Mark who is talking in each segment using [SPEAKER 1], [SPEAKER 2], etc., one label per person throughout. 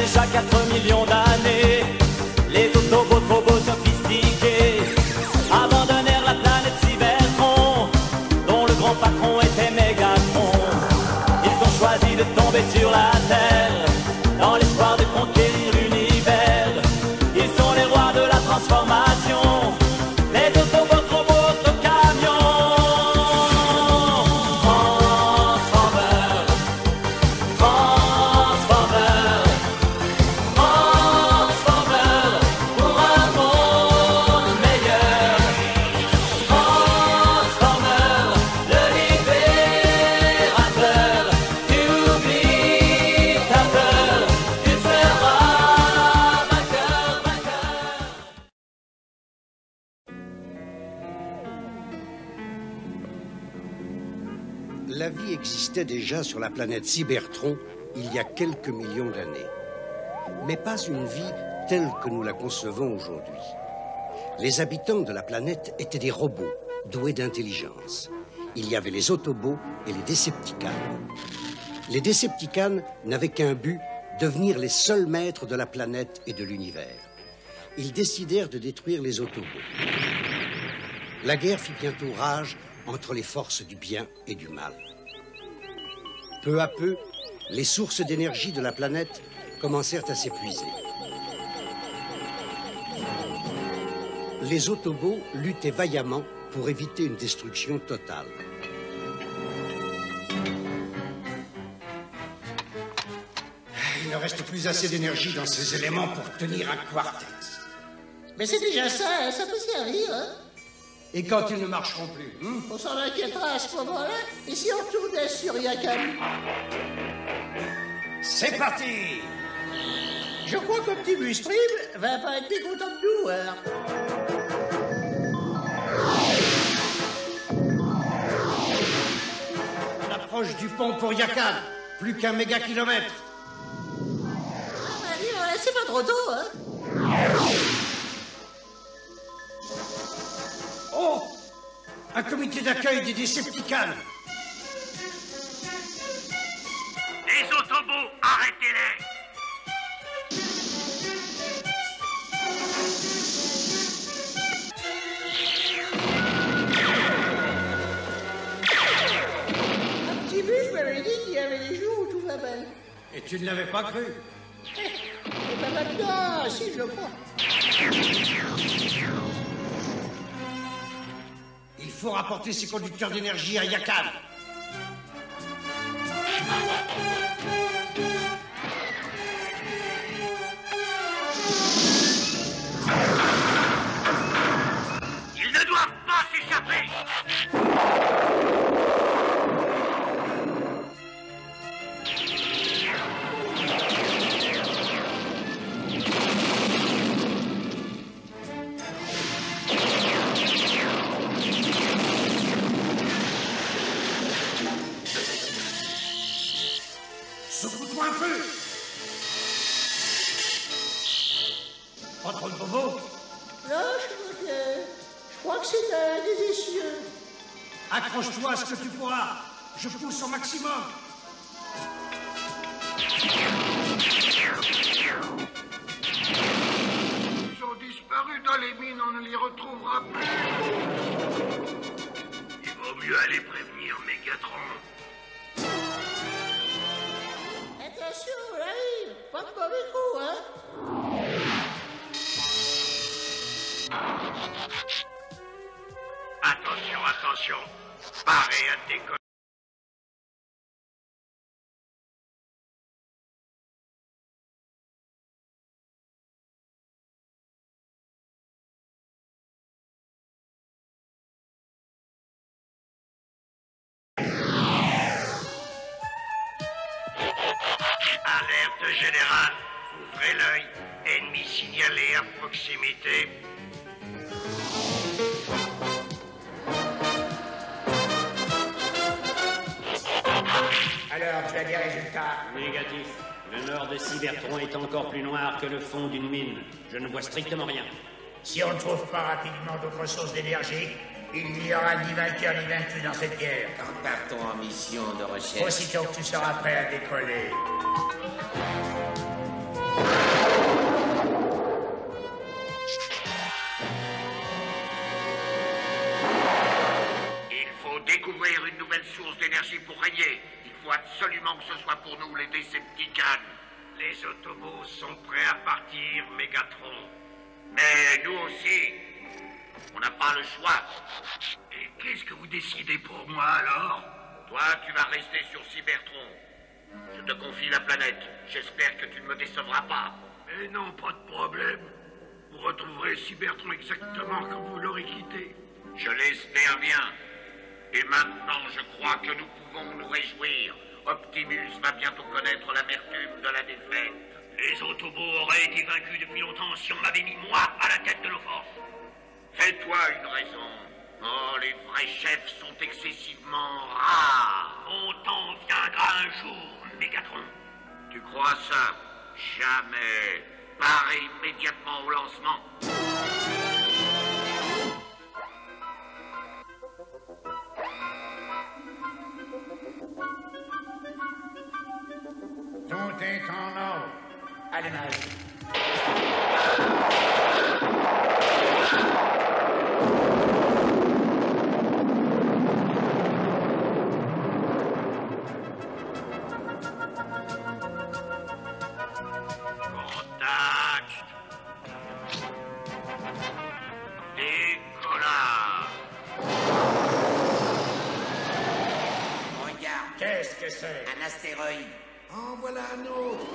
[SPEAKER 1] déjà 4 millions d'années, les Autobots trop beaux sophistiqués abandonnèrent la planète Cybertron, dont le grand patron était Megatron. Ils ont choisi de tomber sur la Terre, dans l'espoir de conquérir l'univers. Ils sont les rois de la transformation, les Autobots robots de camions. Transformers, Transformers, Transformers, pour un monde meilleur. Transformers, le libérateur, tu oublies ta peur, tu seras vainqueur, vainqueur.
[SPEAKER 2] La vie existait déjà sur la planète Cybertron il y a quelques millions d'années. Mais pas une vie telle que nous la concevons aujourd'hui. Les habitants de la planète étaient des robots doués d'intelligence. Il y avait les Autobots et les Decepticons. Les Decepticons n'avaient qu'un but, devenir les seuls maîtres de la planète et de l'univers. Ils décidèrent de détruire les Autobots. La guerre fit bientôt rage entre les forces du bien et du mal. Peu à peu, les sources d'énergie de la planète commencèrent à s'épuiser. Les Autobots luttaient vaillamment pour éviter une destruction totale. Il ne reste plus assez d'énergie dans ces éléments pour tenir un quartet.
[SPEAKER 3] Mais c'est déjà ça, hein, ça peut servir, hein.
[SPEAKER 2] Et quand ils ne marcheront plus,
[SPEAKER 3] On s'en inquiétera à ce moment-là, et si on tournait sur Yakam?
[SPEAKER 2] C'est parti!
[SPEAKER 3] Je crois qu'Optimus Prime va pas être mécontent de nous, hein.
[SPEAKER 2] On approche du pont pour Yakan. Plus qu'un mégakilomètre.
[SPEAKER 3] Allez, c'est pas trop tôt, hein.
[SPEAKER 2] Oh! Un comité d'accueil des Decepticons.
[SPEAKER 4] Les Autobots, arrêtez-les!
[SPEAKER 3] Optimus m'avait dit qu'il y avait des jours où tout va mal.
[SPEAKER 2] Et tu ne l'avais pas cru?
[SPEAKER 3] Et ben maintenant, si je le crois.
[SPEAKER 2] Il faut rapporter ces conducteurs d'énergie à Yakan.
[SPEAKER 4] Ils ne doivent pas s'échapper!
[SPEAKER 2] Secoue-toi un peu. Pas trop de bobos.
[SPEAKER 3] Non, je crois que c'est un des essieux.
[SPEAKER 2] Accroche-toi à ce que tu pourras. Je pousse au maximum.
[SPEAKER 4] Ils ont disparu dans les mines, on ne les retrouvera plus. Il vaut mieux aller prévenir Megatron.
[SPEAKER 3] Attention, on arrive. Pas de mauvais coup, hein.
[SPEAKER 4] Attention, attention. Parez à décoller. Alerte générale. Ouvrez l'œil. Ennemi signalé à proximité.
[SPEAKER 3] Alors, tu as des résultats?
[SPEAKER 5] Négatif. Le nord de Cybertron est encore plus noir que le fond d'une mine. Je ne vois strictement rien.
[SPEAKER 6] Si on ne trouve pas rapidement d'autres sources d'énergie, il n'y aura ni vainqueur ni vaincu dans cette guerre.
[SPEAKER 7] Quand partons en mission de recherche.
[SPEAKER 6] Aussitôt que tu seras prêt à décoller.
[SPEAKER 4] Les Autobots sont prêts à partir, Mégatron. Mais nous aussi, on n'a pas le choix. Et qu'est-ce que vous décidez pour moi, alors? Toi, tu vas rester sur Cybertron. Je te confie la planète. J'espère que tu ne me décevras pas. Mais non, pas de problème. Vous retrouverez Cybertron exactement comme vous l'aurez quitté. Je l'espère bien. Et maintenant, je crois que nous pouvons nous réjouir. Optimus va bientôt connaître l'amertume de la défaite. Les Autobots auraient été vaincus depuis longtemps si on m'avait mis moi à la tête de nos forces. Fais-toi une raison. Oh, les vrais chefs sont excessivement rares. Mon temps viendra un jour, Mégatron. Tu crois ça? Jamais. Pars immédiatement au lancement.
[SPEAKER 6] Tout est en ordre. Allez, Marie.
[SPEAKER 4] Contact. Décollage.
[SPEAKER 7] Regarde,
[SPEAKER 6] Qu'est-ce que c'est?
[SPEAKER 7] un astéroïde.
[SPEAKER 3] En voilà un autre.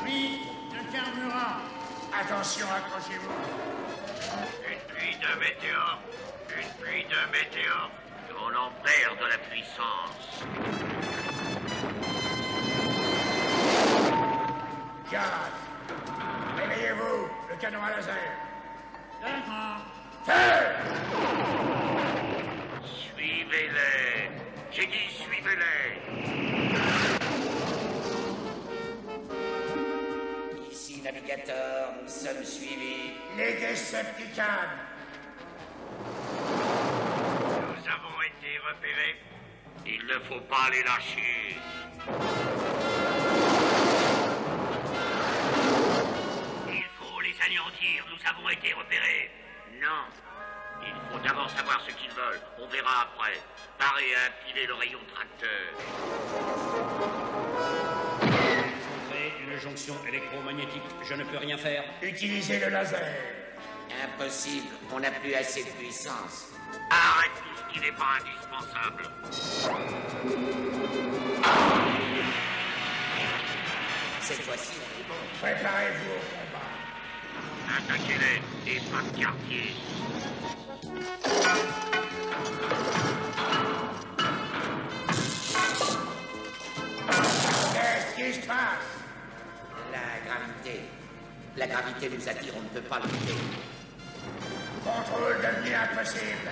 [SPEAKER 6] Oui, le carburant. Attention, accrochez-vous.
[SPEAKER 4] Une pluie de météores. Une pluie de météores. On en perd de la puissance.
[SPEAKER 6] Garde. Réveillez-vous, le canon à laser. D'accord. Feu!
[SPEAKER 4] Suivez-les. J'ai dit suivez-les.
[SPEAKER 7] Ici, navigateur, nous sommes suivis.
[SPEAKER 6] Les Decepticons.
[SPEAKER 4] Nous avons été repérés. Il ne faut pas les lâcher. Il faut les anéantir. Nous avons été repérés. Non. Il faut d'abord savoir ce qu'ils veulent. On verra après. Parez à activer le rayon tracteur.
[SPEAKER 5] Créer une jonction électromagnétique, je ne peux rien faire.
[SPEAKER 6] Utilisez le laser.
[SPEAKER 7] Impossible, on n'a plus assez de puissance.
[SPEAKER 4] Arrête tout ce qui n'est pas indispensable.
[SPEAKER 7] Cette fois-ci, on est bon.
[SPEAKER 6] Préparez-vous au combat.
[SPEAKER 4] Attaquez-les et pas de quartier.
[SPEAKER 6] Qu'est-ce qui se passe?
[SPEAKER 7] La gravité. La gravité nous attire, on ne peut pas lutter.
[SPEAKER 6] Contrôle devenu impossible.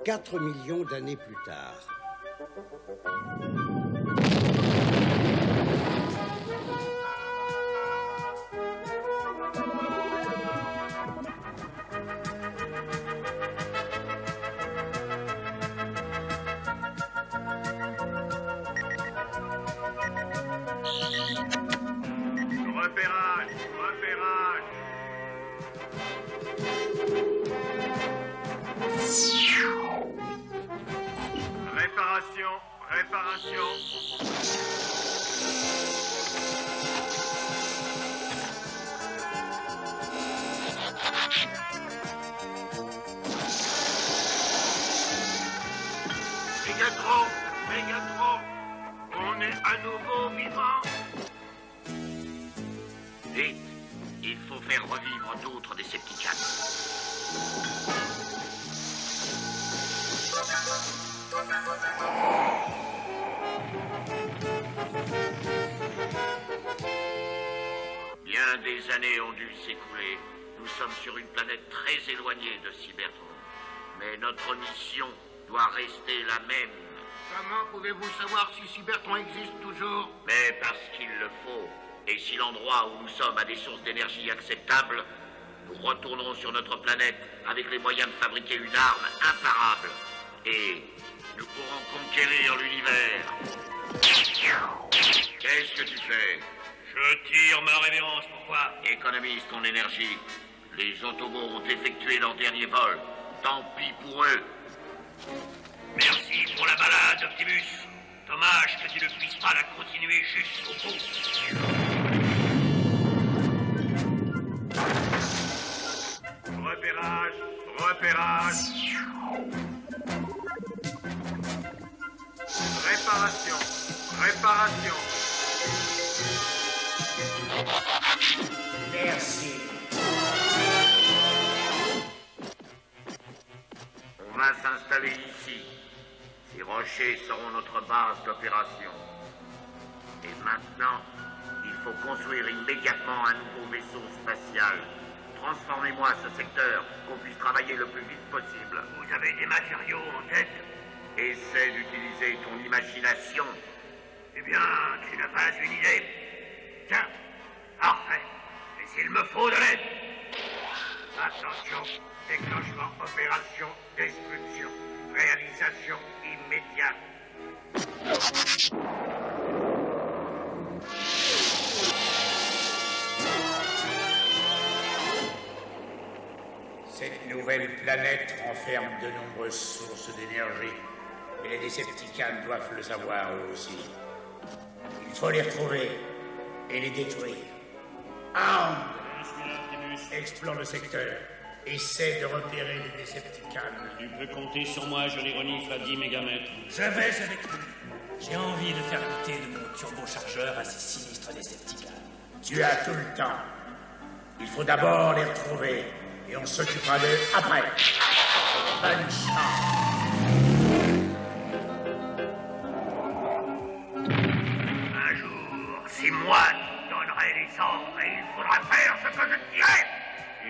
[SPEAKER 2] Quatre millions d'années plus tard.
[SPEAKER 4] Repérage, repérage. Réparation, réparation. Mégatron, Mégatron, on est à nouveau vivant. Vite, il faut faire revivre d'autres Decepticons. Bien des années ont dû s'écouler. Nous sommes sur une planète très éloignée de Cybertron. Mais notre mission doit rester la même. Comment pouvez-vous savoir si Cybertron existe toujours? Mais parce qu'il le faut. Et si l'endroit où nous sommes a des sources d'énergie acceptables, nous retournerons sur notre planète avec les moyens de fabriquer une arme imparable. Et nous pourrons ma révérence, pourquoi? Économise ton énergie. Les Autobots ont effectué leur dernier vol. Tant pis pour eux. Merci pour la balade, Optimus. Dommage que tu ne puisses pas la continuer jusqu'au bout. Repérage, repérage. Réparation, réparation.
[SPEAKER 6] Merci.
[SPEAKER 4] On va s'installer ici. Ces rochers seront notre base d'opération. Et maintenant, il faut construire immédiatement un nouveau vaisseau spatial. Transformez-moi ce secteur, qu'on puisse travailler le plus vite possible. Vous avez des matériaux en tête? Essaie d'utiliser ton imagination. Eh bien, tu n'as pas une idée? Tiens, parfait. Mais s'il me faut de l'aide. Attention, déclenchement, opération, destruction. Réalisation immédiate.
[SPEAKER 6] Cette nouvelle planète renferme de nombreuses sources d'énergie. Et les Decepticons doivent le savoir eux aussi. Il faut les retrouver et les détruire. Arm! Explore le secteur. Essaie de repérer les Decepticons.
[SPEAKER 5] Tu peux compter sur moi, je les renifle à 10 mégamètres.
[SPEAKER 8] Je vais avec lui. J'ai envie de faire goûter de mon turbochargeur à ces sinistres Decepticons.
[SPEAKER 6] Tu as tout le temps. Il faut d'abord les retrouver. Et on s'occupera d'eux après. Bonne chance.
[SPEAKER 4] Un jour, c'est moi qui donnerai les ordres et il faudra faire ce que je dirai.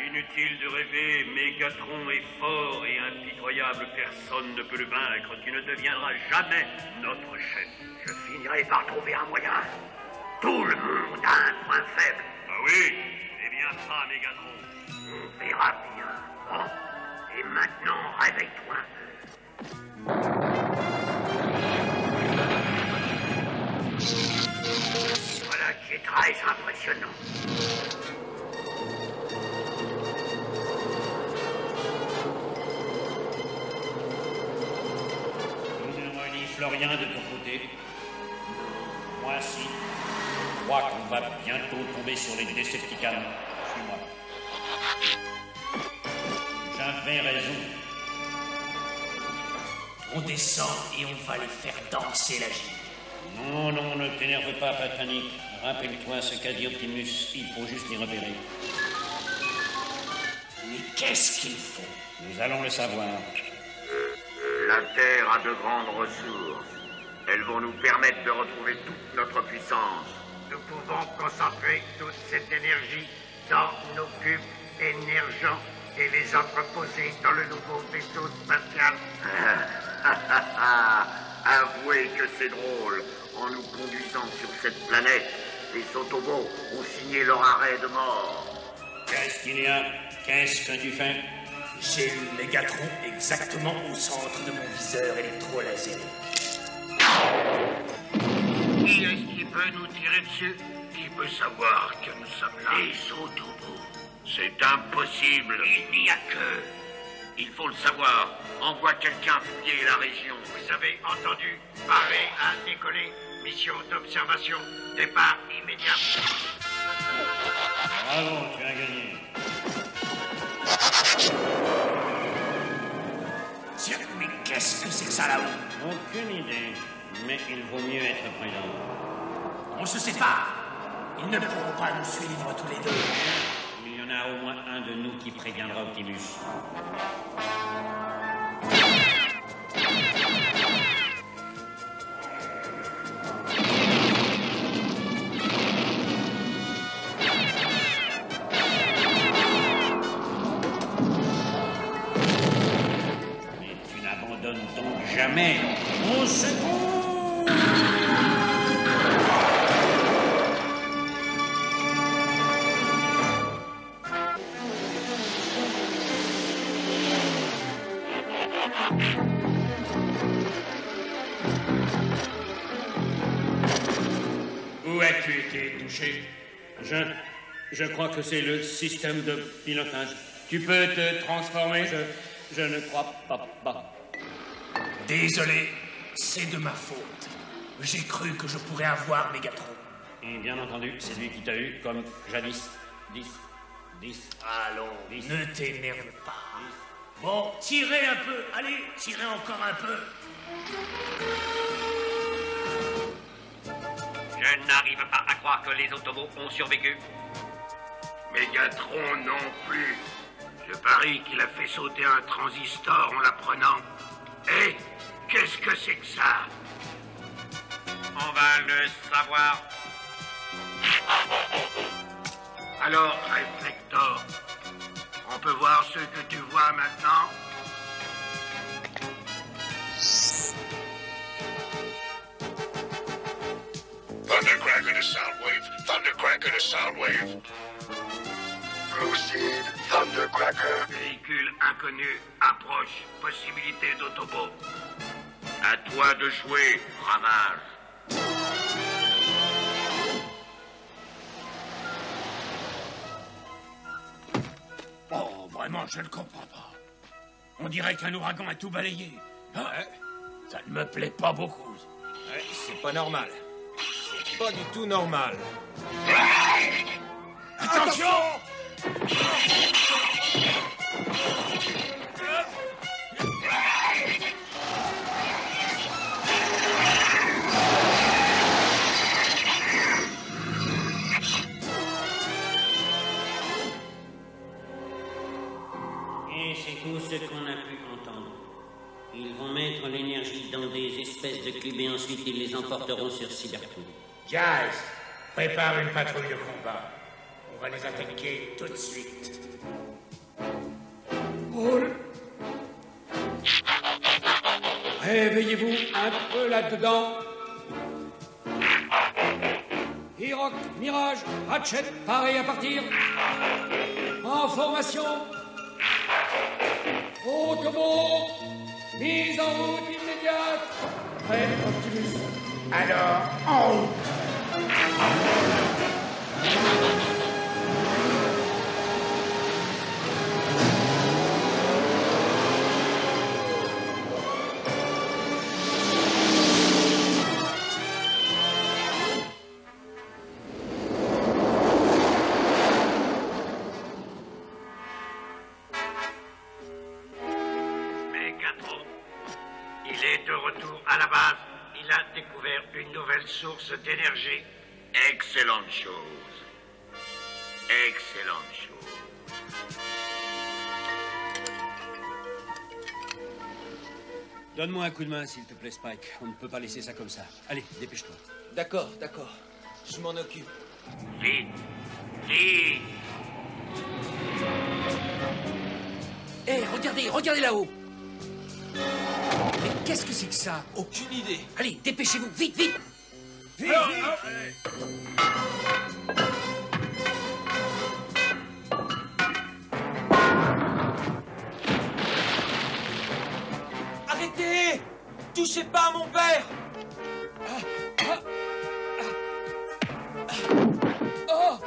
[SPEAKER 4] Inutile de rêver, Mégatron est fort et impitoyable. Personne ne peut le vaincre. Tu ne deviendras jamais notre chef. Je finirai par trouver un moyen. Tout le monde a un point faible. Ah oui? Eh bien ça, Mégatron. On verra bien. Bon. Et maintenant, réveille-toi. Voilà qui est très impressionnant.
[SPEAKER 5] Tu ne renifles rien de ton côté? Moi, si. Je crois qu'on va bientôt tomber sur les Decepticons. Suis-moi. J'avais raison.
[SPEAKER 8] On descend et on va les faire danser la gîte.
[SPEAKER 5] Non, non, ne t'énerve pas, pas de panique. Rappelle-toi ce qu'a dit Optimus, il faut juste les repérer.
[SPEAKER 8] Mais qu'est-ce qu'il faut?
[SPEAKER 5] Nous allons le savoir.
[SPEAKER 4] La Terre a de grandes ressources. Elles vont nous permettre de retrouver toute notre puissance. Nous pouvons concentrer toute cette énergie dans nos cubes émergents et les entreposer dans le nouveau vaisseau spatial. Avouez que c'est drôle. En nous conduisant sur cette planète, les Autobots ont signé leur arrêt de mort.
[SPEAKER 5] Qu'est-ce qu'il y a? Qu'est-ce que tu fais?
[SPEAKER 8] J'ai eu Mégatron exactement au centre de mon viseur électro-lasérique.
[SPEAKER 4] Qui est-ce qui peut nous tirer dessus? Qui peut savoir que nous sommes là? Les Autobots. C'est impossible. Il n'y a que... Il faut le savoir. Envoie quelqu'un fouiller la région. Vous avez entendu? Paré à décoller. Mission d'observation. Départ immédiat.
[SPEAKER 5] Bravo, tu as gagné.
[SPEAKER 8] Tiens, mais qu'est-ce que c'est que ça là-haut?
[SPEAKER 5] Aucune idée, mais il vaut mieux être prudent.
[SPEAKER 8] On se sépare. Ils ne pourront pas nous suivre tous les deux.
[SPEAKER 5] Il y en a au moins un de nous qui préviendra Optimus. Mais tu n'abandonnes donc jamais. Au secours!
[SPEAKER 6] Où as-tu été touché?
[SPEAKER 5] Je crois que c'est le système de pilotage. Tu peux te transformer? Je ne crois pas.
[SPEAKER 8] Désolé, c'est de ma faute. J'ai cru que je pourrais avoir Mégatron.
[SPEAKER 5] Et bien entendu, c'est lui qui t'a eu, comme jadis. 10.
[SPEAKER 8] Allons, ne t'énerve pas. Bon, tirez un peu. Allez, tirez encore un peu.
[SPEAKER 4] Je n'arrive pas à croire que les Autobots ont survécu.
[SPEAKER 6] Mégatron non plus. Je parie qu'il a fait sauter un transistor en l'apprenant. Eh, qu'est-ce que c'est que ça?
[SPEAKER 4] On va le savoir.
[SPEAKER 6] Alors, Réflector, on peut voir ce que tu vois maintenant?
[SPEAKER 9] Thundercracker to Soundwave. Thundercracker to Soundwave. Proceed, Thundercracker.
[SPEAKER 6] Véhicule inconnu, approche, possibilité d'Autobo.
[SPEAKER 4] À toi de jouer, Ravage.
[SPEAKER 8] Oh, vraiment, je ne comprends pas. On dirait qu'un ouragan a tout balayé. Ah, ça ne me plaît pas beaucoup.
[SPEAKER 10] Ouais, c'est pas normal. C'est pas du tout normal.
[SPEAKER 8] Attention!
[SPEAKER 11] Et c'est tout ce qu'on a pu entendre. Ils vont mettre l'énergie dans des espèces de cubes et ensuite ils les emporteront sur Cybertron.
[SPEAKER 6] Jazz, prépare une patrouille de combat. On va les attaquer tout de suite.
[SPEAKER 12] Roule. Réveillez-vous un peu là-dedans. Hirok, Mirage, Ratchet, pareil à partir. En formation. Autobot, mise en route immédiate. Prêt, Optimus.
[SPEAKER 6] Alors, en route.
[SPEAKER 4] Mégatron, il est de retour à la base. Il a découvert une nouvelle source d'énergie. Excellente chose. Excellente chose.
[SPEAKER 2] Donne-moi un coup de main, s'il te plaît, Spike. On ne peut pas laisser ça comme ça. Allez, dépêche-toi.
[SPEAKER 10] D'accord. Je m'en occupe.
[SPEAKER 4] Vite. Vite.
[SPEAKER 12] Hé, regardez là-haut. Mais qu'est-ce que c'est que ça?
[SPEAKER 10] Aucune idée.
[SPEAKER 12] Allez, dépêchez-vous, vite. Vite.
[SPEAKER 10] Arrêtez! Touchez pas à mon père!
[SPEAKER 12] Oh!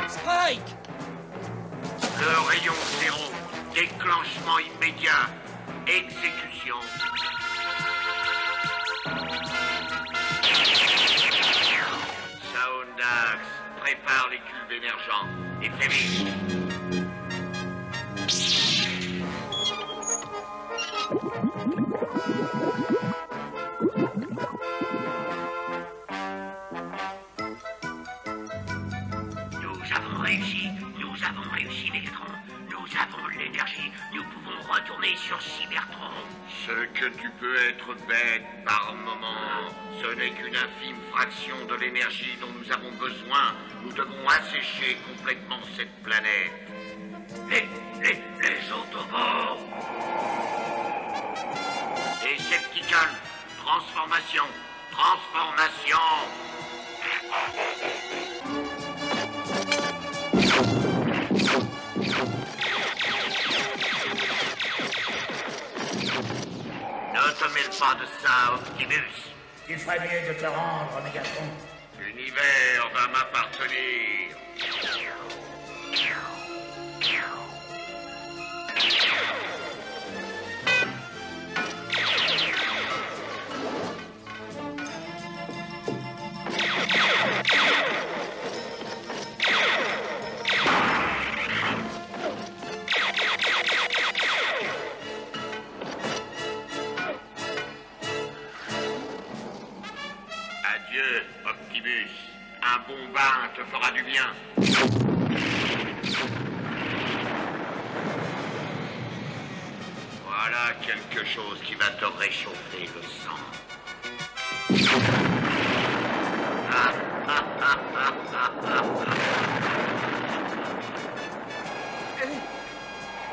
[SPEAKER 12] Spike!
[SPEAKER 4] Le rayon 0. Déclenchement immédiat. Exécution. Soundax, prépare les cubes émergents. Et fais vite. Nous avons réussi, Mégatron. Nous avons l'énergie. Nous pouvons retourner sur Cybertron. Ce que tu peux être bête par moment, ce n'est qu'une infime fraction de l'énergie dont nous avons besoin. Nous devons assécher complètement cette planète. Les Autobots. Decepticons, transformation. Ne te mêle pas de ça, Optimus.
[SPEAKER 6] Tu ferais mieux de te rendre, Mégatron.
[SPEAKER 4] Tu L'univers va m'appartenir. Adieu, Optimus. Un bon bain te fera du bien. Voilà quelque chose qui va te réchauffer le sang.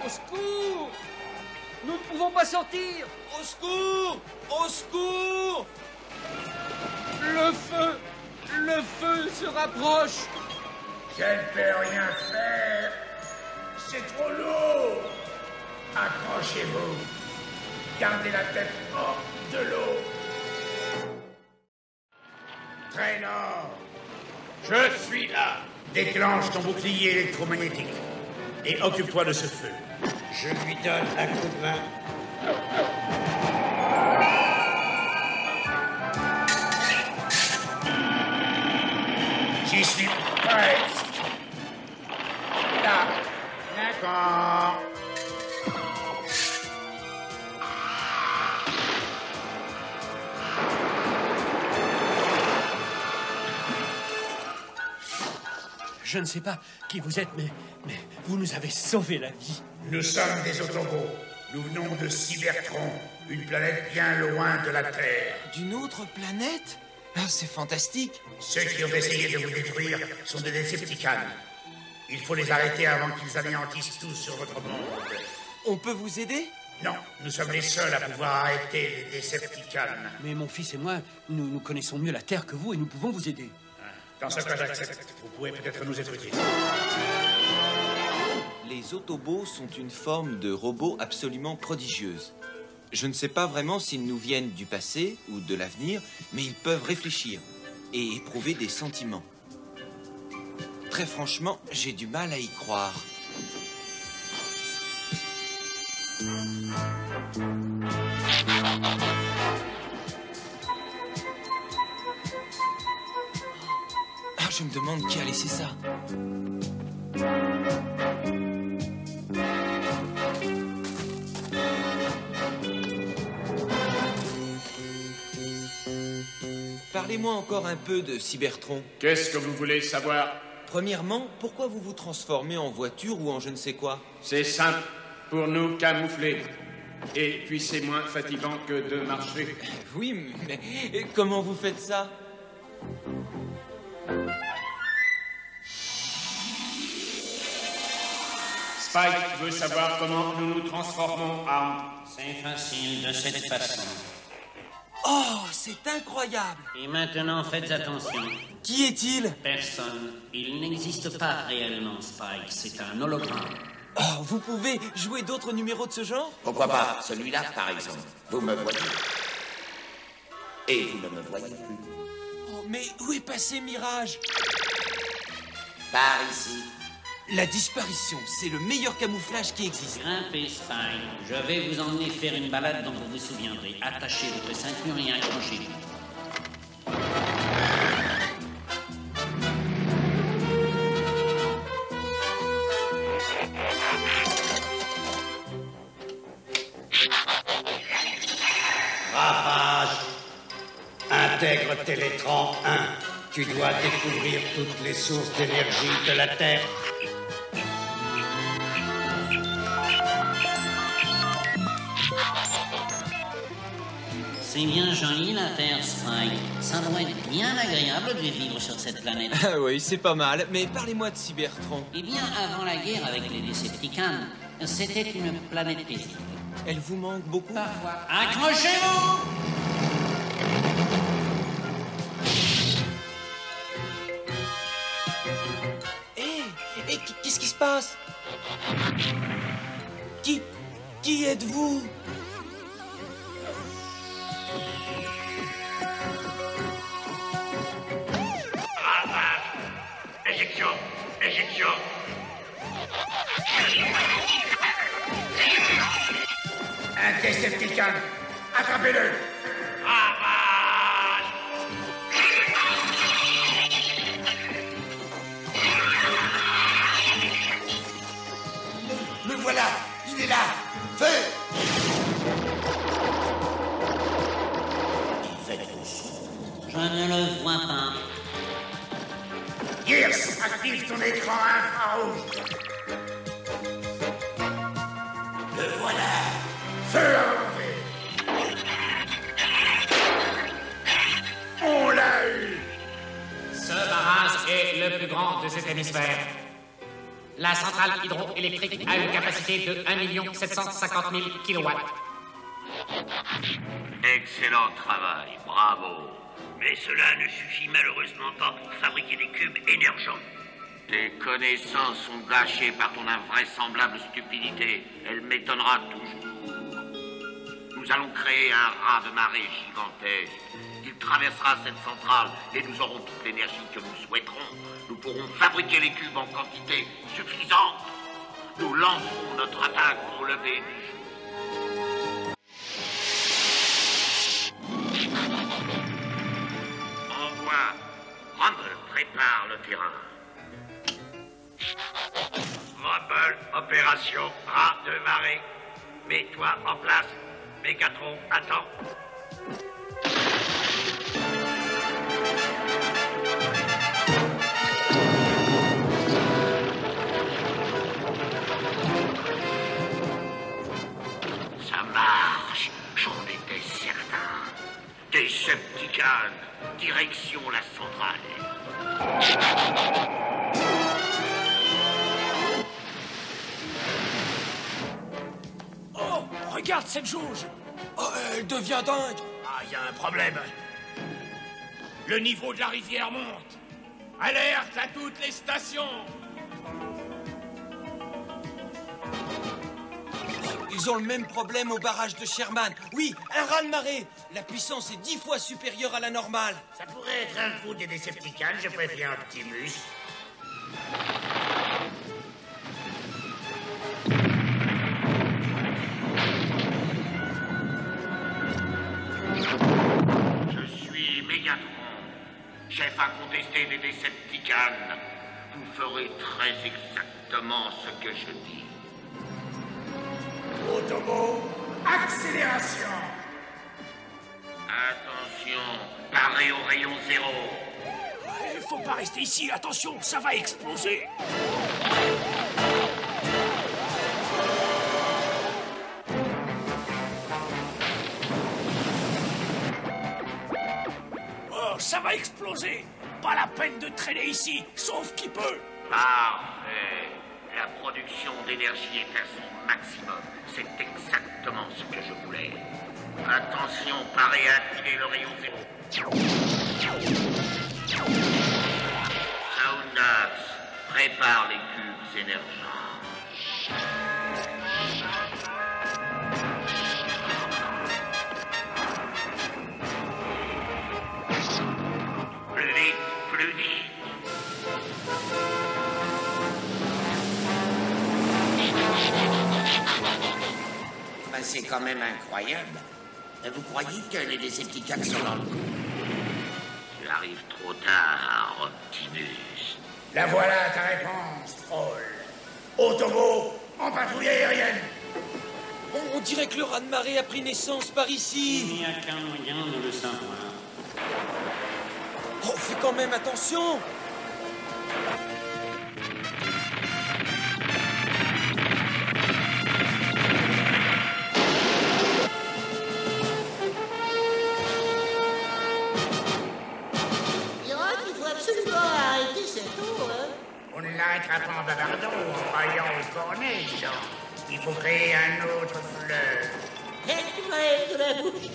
[SPEAKER 12] Au secours! Nous ne pouvons pas sortir!
[SPEAKER 10] Au secours! Au secours!
[SPEAKER 12] Le feu se rapproche!
[SPEAKER 6] Je ne peux rien faire. C'est trop lourd. Accrochez-vous. Gardez la tête hors de l'eau. Traîneur.
[SPEAKER 8] Je suis là.
[SPEAKER 6] Déclenche ton bouclier électromagnétique et occupe-toi de ce feu.
[SPEAKER 2] Je lui donne un coup de main.
[SPEAKER 6] J'y suis presque. Là. D'accord.
[SPEAKER 12] Je ne sais pas qui vous êtes, mais vous nous avez sauvé la vie.
[SPEAKER 6] Nous sommes des Autobots. Nous venons de Cybertron, une planète bien loin de la Terre.
[SPEAKER 10] D'une autre planète? Ah, c'est fantastique.
[SPEAKER 6] Ceux qui ont essayé de vous détruire sont des Decepticons. Il faut les arrêter avant qu'ils anéantissent tout sur votre monde.
[SPEAKER 10] On peut vous aider?
[SPEAKER 6] Non, nous sommes les seuls à pouvoir arrêter les Decepticons.
[SPEAKER 12] Mais mon fils et moi, nous connaissons mieux la Terre que vous et nous pouvons vous aider.
[SPEAKER 6] Dans ce cas, j'accepte. Vous pouvez peut-être nous être utiles.
[SPEAKER 10] Les Autobots sont une forme de robot absolument prodigieuse. Je ne sais pas vraiment s'ils nous viennent du passé ou de l'avenir, mais ils peuvent réfléchir et éprouver des sentiments. Très franchement, j'ai du mal à y croire. Ah, je me demande qui a laissé ça. Parlez-moi encore un peu de Cybertron.
[SPEAKER 8] Qu'est-ce que vous voulez savoir?
[SPEAKER 10] Premièrement, pourquoi vous vous transformez en voiture ou en je ne sais quoi?
[SPEAKER 8] C'est simple, pour nous camoufler. Et puis c'est moins fatigant que de marcher.
[SPEAKER 10] Oui, mais comment vous faites ça?
[SPEAKER 8] Spike veut savoir comment nous nous transformons en...
[SPEAKER 11] C'est facile de cette façon.
[SPEAKER 10] Oh, c'est incroyable!
[SPEAKER 11] Et maintenant, faites attention.
[SPEAKER 10] Qui est-il?
[SPEAKER 11] Personne. Il n'existe pas réellement, Spike. C'est un hologramme.
[SPEAKER 10] Oh, vous pouvez jouer d'autres numéros de ce genre?
[SPEAKER 7] Pourquoi pas celui-là, par exemple? Vous me voyez. Et vous ne me voyez plus.
[SPEAKER 10] Oh, mais où est passé Mirage?
[SPEAKER 7] Par ici.
[SPEAKER 10] La disparition, c'est le meilleur camouflage qui existe.
[SPEAKER 11] Grimpez, Spike. Je vais vous emmener faire une balade dont vous vous souviendrez. Attachez votre ceinture et accrochez-vous.
[SPEAKER 2] Ravage. Intègre Télétran 1. Tu dois découvrir toutes les sources d'énergie de la Terre.
[SPEAKER 11] C'est bien joli la Terre, Spike. Ça doit être bien agréable de vivre sur cette planète.
[SPEAKER 10] Ah oui, c'est pas mal, mais parlez-moi de Cybertron.
[SPEAKER 11] Eh bien, avant la guerre avec les Decepticons, c'était une planète paisible.
[SPEAKER 10] Elle vous manque beaucoup?
[SPEAKER 11] Parfois. Accrochez-vous!
[SPEAKER 10] Hé, qu'est-ce qui se passe? Qui êtes-vous?
[SPEAKER 4] d'injection.
[SPEAKER 6] Un Decepticon. Attrapez-le.
[SPEAKER 7] Le voilà, il est là. Feu! Il fait trop chaud.
[SPEAKER 11] Je ne le vois pas.
[SPEAKER 6] Gears, active ton écran infrarouge.
[SPEAKER 7] Le voilà.
[SPEAKER 6] Feu à volonté. On l'a eu.
[SPEAKER 13] Ce barrage est le plus grand de cet hémisphère. La centrale hydroélectrique a une capacité de 1 750 000 kW.
[SPEAKER 4] Excellent travail, bravo. Mais cela ne suffit malheureusement pas pour fabriquer des cubes énergents. Tes connaissances sont gâchées par ton invraisemblable stupidité. Elle m'étonnera toujours. Nous allons créer un raz de marée gigantesque. Il traversera cette centrale et nous aurons toute l'énergie que nous souhaiterons. Nous pourrons fabriquer les cubes en quantité suffisante. Nous lancerons notre attaque au lever du jour. Envoie. Rumble prépare le terrain. Rumble, opération raz de marée. Mets-toi en place. Mégatron, attends. Ça marche, j'en étais certain. Decepticon, direction la centrale.
[SPEAKER 8] Oh, regarde cette jauge. Oh, elle devient dingue. Ah, il y a un problème. Le niveau de la rivière monte. Alerte à toutes les stations.
[SPEAKER 10] Ils ont le même problème au barrage de Sherman. Oui, un raz-de-marée. La puissance est 10 fois supérieure à la normale.
[SPEAKER 6] Ça pourrait être un coup des Decepticons, je préfère Optimus.
[SPEAKER 4] Je suis Mégatron, chef incontesté des Decepticons. Vous ferez très exactement ce que je dis.
[SPEAKER 6] Autobot, accélération.
[SPEAKER 4] Attention, parez au rayon 0.
[SPEAKER 8] Il faut pas rester ici, attention, ça va exploser. Oh, ça va exploser. Pas la peine de traîner ici, sauf qui peut.
[SPEAKER 4] Parfait. La production d'énergie est à son maximum. C'est exactement ce que je voulais. Attention, parez à activer le rayon 0. Soundax, prépare les cubes énergents. Plus vite, plus vite.
[SPEAKER 7] Ben, c'est quand même incroyable. Vous croyez que les Decepticons sont dans le coup?
[SPEAKER 4] Tu arrives trop tard, Optimus.
[SPEAKER 6] La voilà ta réponse, troll. Autobot, en patrouille aérienne.
[SPEAKER 10] On dirait que le raz-de-marée a pris naissance par ici.
[SPEAKER 11] Il n'y a qu'un moyen de le savoir.
[SPEAKER 10] Oh, fais quand même attention.
[SPEAKER 3] Il faut absolument arrêter cette eau, hein.
[SPEAKER 6] On ne l'arrêtera pas en bavardant ou en croyant au corneille, Jean. Il faut créer un autre fleuve.
[SPEAKER 3] Tu m'enlèves de la bouche.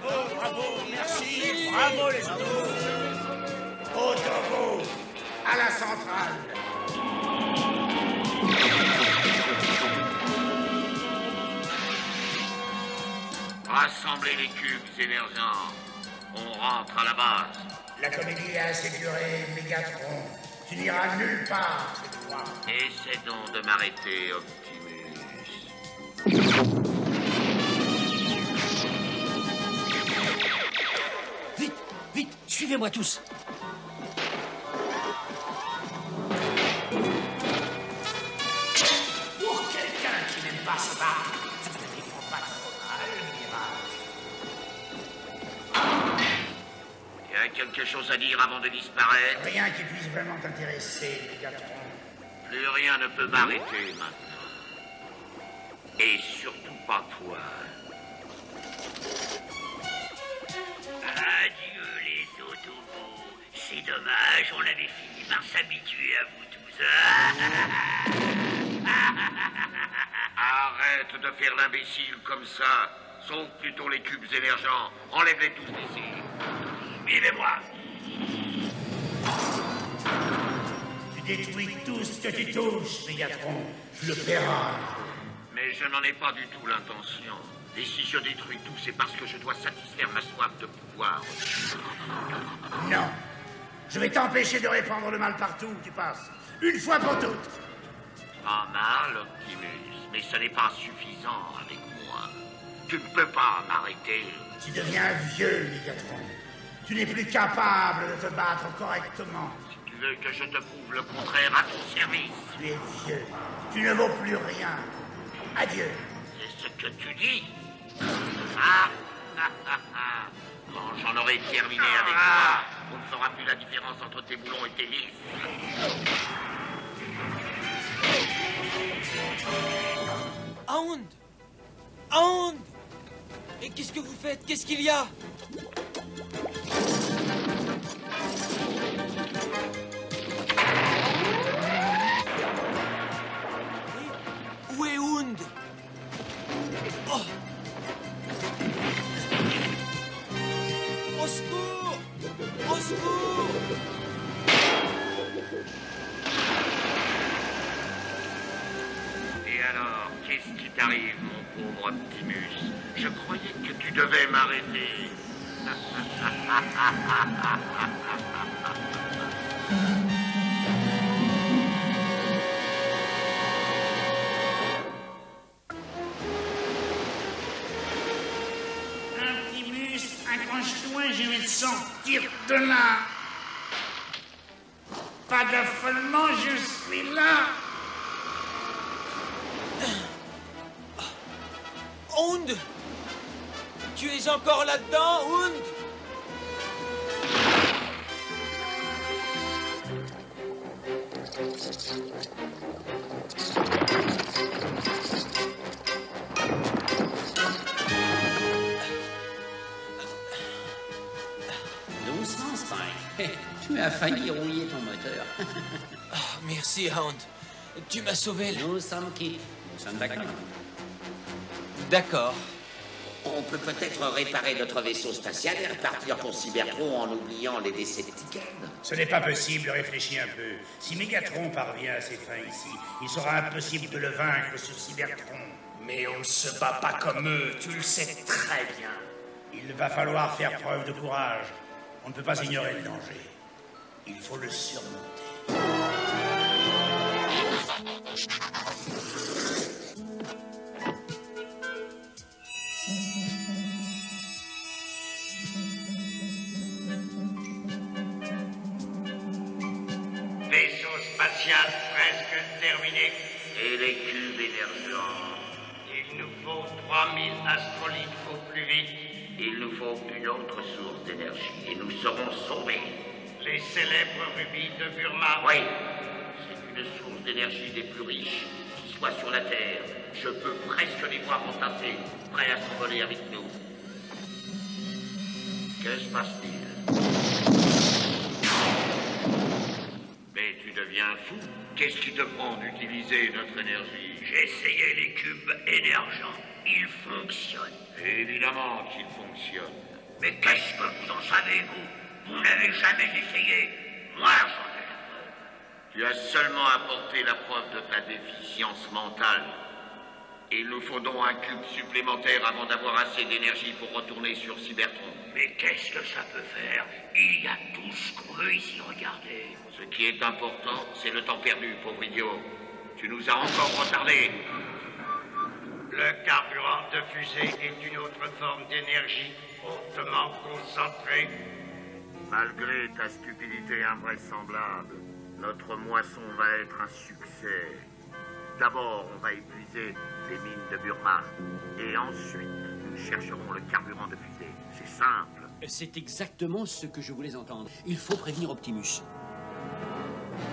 [SPEAKER 8] Bravo, bravo, merci, bravo les autres.
[SPEAKER 6] Autobot,
[SPEAKER 4] Rassemblez les cubes émergents. On rentre à la base.
[SPEAKER 6] La comédie a assez duré, Mégatron. Tu n'iras nulle part cette fois.
[SPEAKER 4] Essaie donc de m'arrêter, Optimus.
[SPEAKER 12] Vite, vite, suivez-moi tous.
[SPEAKER 8] Pour quelqu'un qui n'aime pas se battre, ça ne défend pas trop mal, Mirage.
[SPEAKER 4] Tu as quelque chose à dire avant de disparaître?
[SPEAKER 6] Rien qui puisse vraiment t'intéresser, Mégatron.
[SPEAKER 4] Plus rien ne peut m'arrêter maintenant. Et surtout pas toi.
[SPEAKER 14] Adieu les Autobots. C'est dommage, on avait fini par s'habituer à vous tous.
[SPEAKER 4] Arrête de faire l'imbécile comme ça. Sauve plutôt les cubes émergents. Enlève-les tous d'ici.
[SPEAKER 14] Suivez-moi.
[SPEAKER 6] Tu détruis tout ce que tu touches, Mégatron. Tu le paieras.
[SPEAKER 4] Mais je n'en ai pas du tout l'intention. Et si je détruis tout, c'est parce que je dois satisfaire ma soif de pouvoir.
[SPEAKER 6] Non. Je vais t'empêcher de répandre le mal partout où tu passes. Une fois pour toutes.
[SPEAKER 4] Pas mal, Optimus, mais ce n'est pas suffisant avec moi. Tu ne peux pas m'arrêter.
[SPEAKER 6] Tu deviens vieux, Mégatron. Tu n'es plus capable de te battre correctement.
[SPEAKER 4] Si tu veux que je te prouve le contraire, à ton service.
[SPEAKER 6] Tu es vieux. Tu ne vaux plus rien. Adieu.
[SPEAKER 4] C'est ce que tu dis. Ah, Quand j'en aurai terminé avec toi, on ne fera plus la différence entre tes boulons et tes lisses.
[SPEAKER 10] Hound! Hound! Mais qu'est-ce que vous faites? Qu'est-ce qu'il y a? Où est Hound? Oh! Au secours! Au secours!
[SPEAKER 4] Et alors, qu'est-ce qui t'arrive, mon pauvre Optimus? Je croyais que tu devais m'arrêter.
[SPEAKER 6] Optimus, accroche-toi, je vais te sortir de là. Pas d'affolement, je suis là.
[SPEAKER 10] Hound! Tu es encore là-dedans, Hound?
[SPEAKER 11] Doucement, Spike. Tu as failli rouiller ton moteur.
[SPEAKER 10] Merci, Hound. Tu m'as sauvé.
[SPEAKER 11] Nous sommes quittes. Nous sommes d'accord.
[SPEAKER 10] D'accord.
[SPEAKER 7] On peut peut-être réparer notre vaisseau spatial et repartir pour Cybertron en oubliant les Decepticons.
[SPEAKER 6] Ce n'est pas possible, réfléchis un peu. Si Mégatron parvient à ses fins ici, il sera impossible de le vaincre sur Cybertron.
[SPEAKER 8] Mais on ne se bat pas comme eux, tu le sais très bien.
[SPEAKER 6] Il va falloir faire preuve de courage. On ne peut pas ignorer le danger. Il faut le surmonter.
[SPEAKER 4] Vaisseau spatial presque terminé. Et les cubes émergents. Il nous faut 3000 astrolitres au plus vite. Il nous faut une autre source d'énergie et nous serons sauvés. Les célèbres rubis de Burma. Oui, c'est une source d'énergie des plus riches qui soit sur la Terre. Je peux presque les voir entasser, prêts à s'envoler avec nous. Que se passe-t-il? Mais tu deviens fou. Qu'est-ce qui te prend d'utiliser notre énergie?
[SPEAKER 14] J'ai essayé les cubes émergents. Ils fonctionnent.
[SPEAKER 4] Évidemment qu'ils fonctionnent.
[SPEAKER 14] Mais qu'est-ce que vous en savez, vous? Vous n'avez jamais essayé. Moi, j'en ai la preuve.
[SPEAKER 4] Tu as seulement apporté la preuve de ta déficience mentale. Il nous faut donc un cube supplémentaire avant d'avoir assez d'énergie pour retourner sur Cybertron.
[SPEAKER 14] Mais qu'est-ce que ça peut faire? Il y a tout ce qu'on veut ici, regardez.
[SPEAKER 4] Ce qui est important, c'est le temps perdu, pauvre idiot. Tu nous as encore retardés.
[SPEAKER 6] Le carburant de fusée est une autre forme d'énergie hautement concentrée.
[SPEAKER 4] Malgré ta stupidité invraisemblable, notre moisson va être un succès. D'abord, on va épuiser les mines de Burma. Et ensuite, nous chercherons le carburant de fusée. C'est simple.
[SPEAKER 12] C'est exactement ce que je voulais entendre. Il faut prévenir Optimus.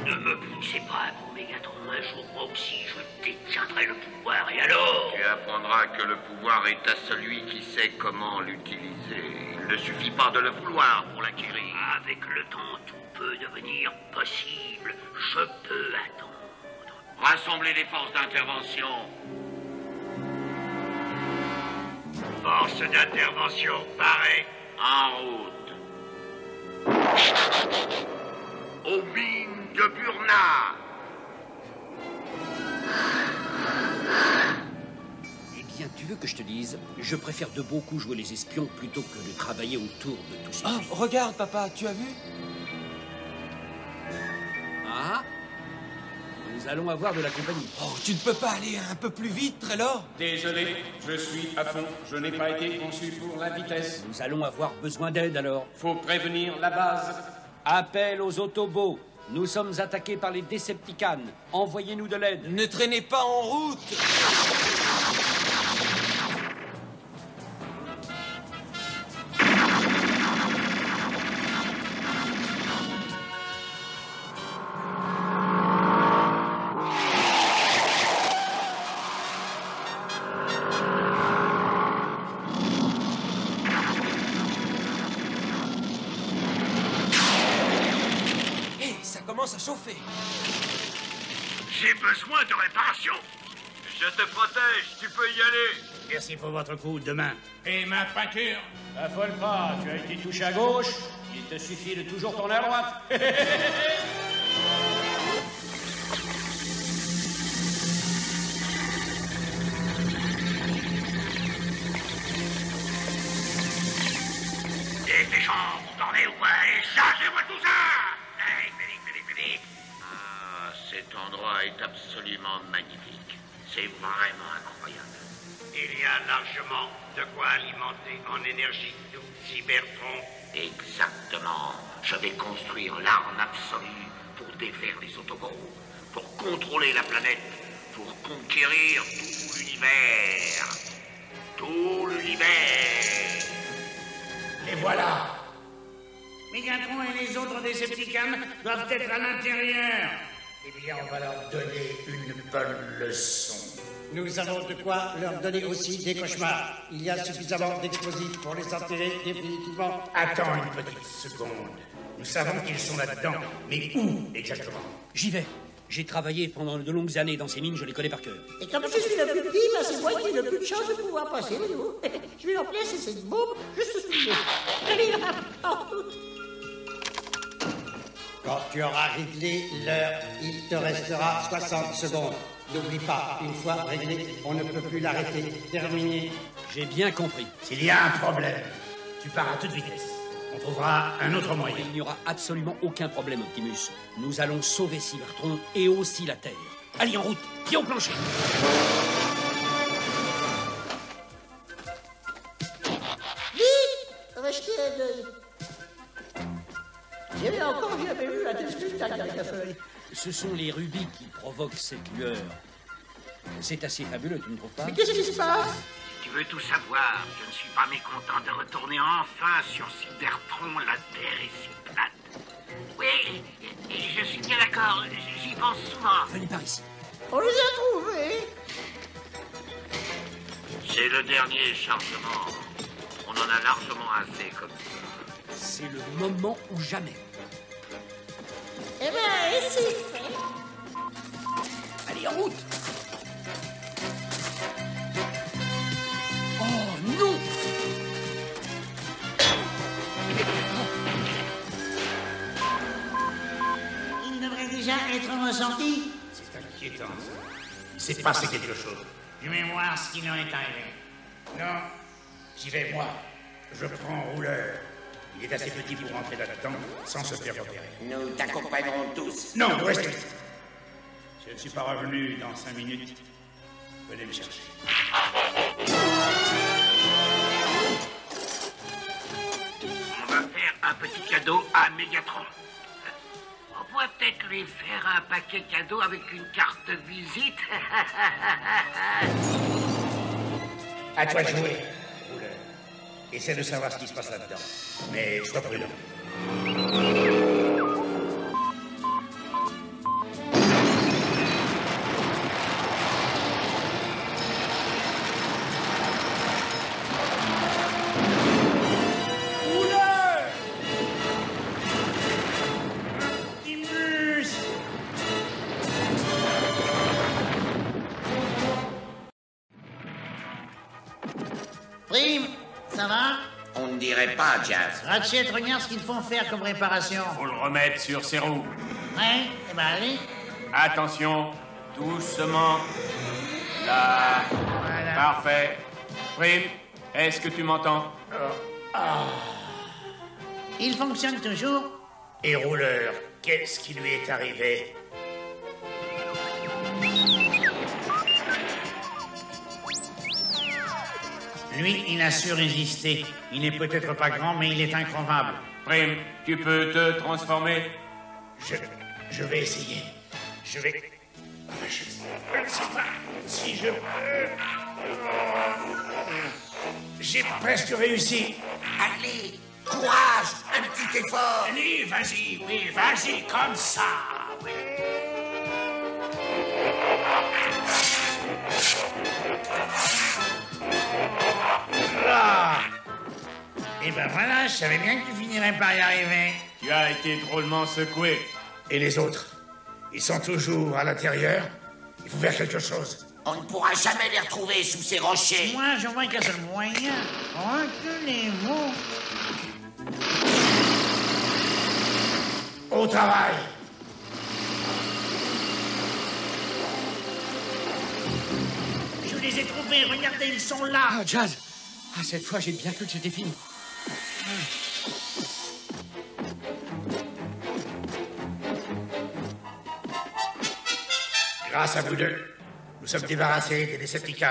[SPEAKER 14] Ne me poussez pas, mon Mégatron. Un jour, moi aussi, je détiendrai le pouvoir. Et alors?
[SPEAKER 4] Tu apprendras que le pouvoir est à celui qui sait comment l'utiliser. Il ne suffit pas de le vouloir pour l'acquérir.
[SPEAKER 14] Avec le temps, tout peut devenir possible. Je peux attendre.
[SPEAKER 4] Rassemblez les forces d'intervention.
[SPEAKER 6] Force d'intervention, pareil.
[SPEAKER 4] En route. Aux mines de Burma.
[SPEAKER 12] Eh bien, tu veux que je te dise, je préfère de beaucoup jouer les espions plutôt que de travailler autour de tous ces...
[SPEAKER 10] Oh, regarde, papa, tu as vu?
[SPEAKER 12] Ah, nous allons avoir de la compagnie.
[SPEAKER 10] Oh, tu ne peux pas aller un peu plus vite, Trelor?
[SPEAKER 5] Désolé, je suis à fond. Je n'ai pas été conçu pour la vitesse.
[SPEAKER 12] Nous allons avoir besoin d'aide alors.
[SPEAKER 5] Faut prévenir la base.
[SPEAKER 12] Appel aux Autobots. Nous sommes attaqués par les Decepticons. Envoyez-nous de l'aide.
[SPEAKER 10] Ne traînez pas en route. À chauffer.
[SPEAKER 14] J'ai besoin de réparation.
[SPEAKER 4] Je te protège, tu peux y aller.
[SPEAKER 6] Merci pour votre coup de main.
[SPEAKER 8] Et ma peinture?
[SPEAKER 12] Affole pas, tu as été touché à gauche. Il te suffit de toujours tourner à droite.
[SPEAKER 14] Des gens, vous dormez ou quoi? Et chargez-moi tout ça.
[SPEAKER 4] Ah, cet endroit est absolument magnifique. C'est vraiment incroyable.
[SPEAKER 6] Il y a largement de quoi alimenter en énergie tout Cybertron.
[SPEAKER 4] Exactement. Je vais construire l'arme absolue pour défaire les Autobots, pour contrôler la planète, pour conquérir tout l'univers. Tout l'univers.
[SPEAKER 6] Et voilà.
[SPEAKER 8] Mégatron et les autres Decepticons doivent être à l'intérieur.
[SPEAKER 6] Eh bien, on va leur donner une bonne leçon. Nous avons de quoi leur donner aussi des cauchemars. Il y a suffisamment d'explosifs pour les enterrer définitivement. Attends une petite seconde. Nous savons qu'ils sont là-dedans, mais où exactement?
[SPEAKER 12] J'y vais. J'ai travaillé pendant de longues années dans ces mines, je les connais par cœur.
[SPEAKER 3] Et comme je suis le plus petit, ben c'est moi qui ai le plus de chance de pouvoir passer, voyez-vous. Je vais leur placer cette bombe juste sous le nez. Allez, en route.
[SPEAKER 2] Quand tu auras réglé l'heure, il te restera 60 secondes. N'oublie pas, une fois réglé, on ne peut plus l'arrêter. Terminé.
[SPEAKER 12] J'ai bien compris.
[SPEAKER 6] S'il y a un problème, tu pars à toute vitesse. On trouvera un autre moyen.
[SPEAKER 12] Il n'y aura absolument aucun problème, Optimus. Nous allons sauver Cybertron et aussi la Terre. Allez, en route, pied au plancher.
[SPEAKER 3] Vite, restez un œil. J'avais encore jamais vu un tel spectacle avec la feuille.
[SPEAKER 12] Ce sont les rubis qui provoquent cette lueur. C'est assez fabuleux, tu ne trouves pas?
[SPEAKER 3] Mais qu'est-ce qui se passe?
[SPEAKER 4] Tu veux tout savoir? Je ne suis pas mécontent de retourner enfin sur Cybertron. La Terre est si plate. Oui, je suis bien d'accord. J'y pense souvent.
[SPEAKER 12] Venez par ici.
[SPEAKER 3] On les a trouvés.
[SPEAKER 4] C'est le dernier chargement. On en a largement assez comme ça.
[SPEAKER 12] C'est le moment ou jamais.
[SPEAKER 3] Eh ben, et c'est fait.
[SPEAKER 12] Allez, en route. Oh, non!
[SPEAKER 3] Il devrait déjà être ressenti.
[SPEAKER 6] C'est inquiétant, ça. Il s'est passé quelque chose. Je vais voir ce qu'il en est arrivé. Non, j'y vais moi. Je prends Rouleur. Il est assez petit pour rentrer là-dedans sans se faire repérer.
[SPEAKER 7] Nous t'accompagnerons tous.
[SPEAKER 6] Non, vous restez. Je ne suis pas revenu dans 5 minutes. Venez me chercher.
[SPEAKER 4] On va faire un petit cadeau à Mégatron. On pourrait peut-être lui faire un paquet cadeau avec une carte visite.
[SPEAKER 6] À toi de jouer, Rouleur. Essaie de savoir ce qui se passe là-dedans. Mais sois prudent.
[SPEAKER 3] Prime, ça va?
[SPEAKER 7] On ne dirait pas, Jazz.
[SPEAKER 3] Ratchet, regarde ce qu'ils font faire comme réparation.
[SPEAKER 8] Faut le remettre sur ses roues.
[SPEAKER 3] Ouais, eh ben allez.
[SPEAKER 8] Attention, doucement. Là.
[SPEAKER 3] Voilà.
[SPEAKER 8] Parfait. Prime, est-ce que tu m'entends?
[SPEAKER 3] Il fonctionne toujours?
[SPEAKER 6] Et Rouleur, qu'est-ce qui lui est arrivé? Lui, il a su résister. Il n'est peut-être pas grand, mais il est incroyable.
[SPEAKER 8] Prime, tu peux te transformer?
[SPEAKER 6] Je vais essayer. Je vais... Je ne sais pas si je peux... J'ai presque réussi.
[SPEAKER 7] Allez, courage, un petit effort.
[SPEAKER 8] Allez, vas-y, oui, vas-y, comme ça. Oui.
[SPEAKER 6] Ah. Et ben voilà, je savais bien que tu finirais par y arriver.
[SPEAKER 8] Tu as été drôlement secoué.
[SPEAKER 6] Et les autres? Ils sont toujours à l'intérieur? Il faut faire quelque chose.
[SPEAKER 7] On ne pourra jamais les retrouver sous ces rochers.
[SPEAKER 3] Moi, je vois qu'un seul moyen. Reculez-vous.
[SPEAKER 6] Au travail.
[SPEAKER 3] Je les ai trouvés, regardez, ils sont là.
[SPEAKER 12] Ah, Jazz. Ah, cette fois, j'ai bien cru que c'était fini.
[SPEAKER 6] Grâce à vous deux, nous sommes débarrassés des Decepticons.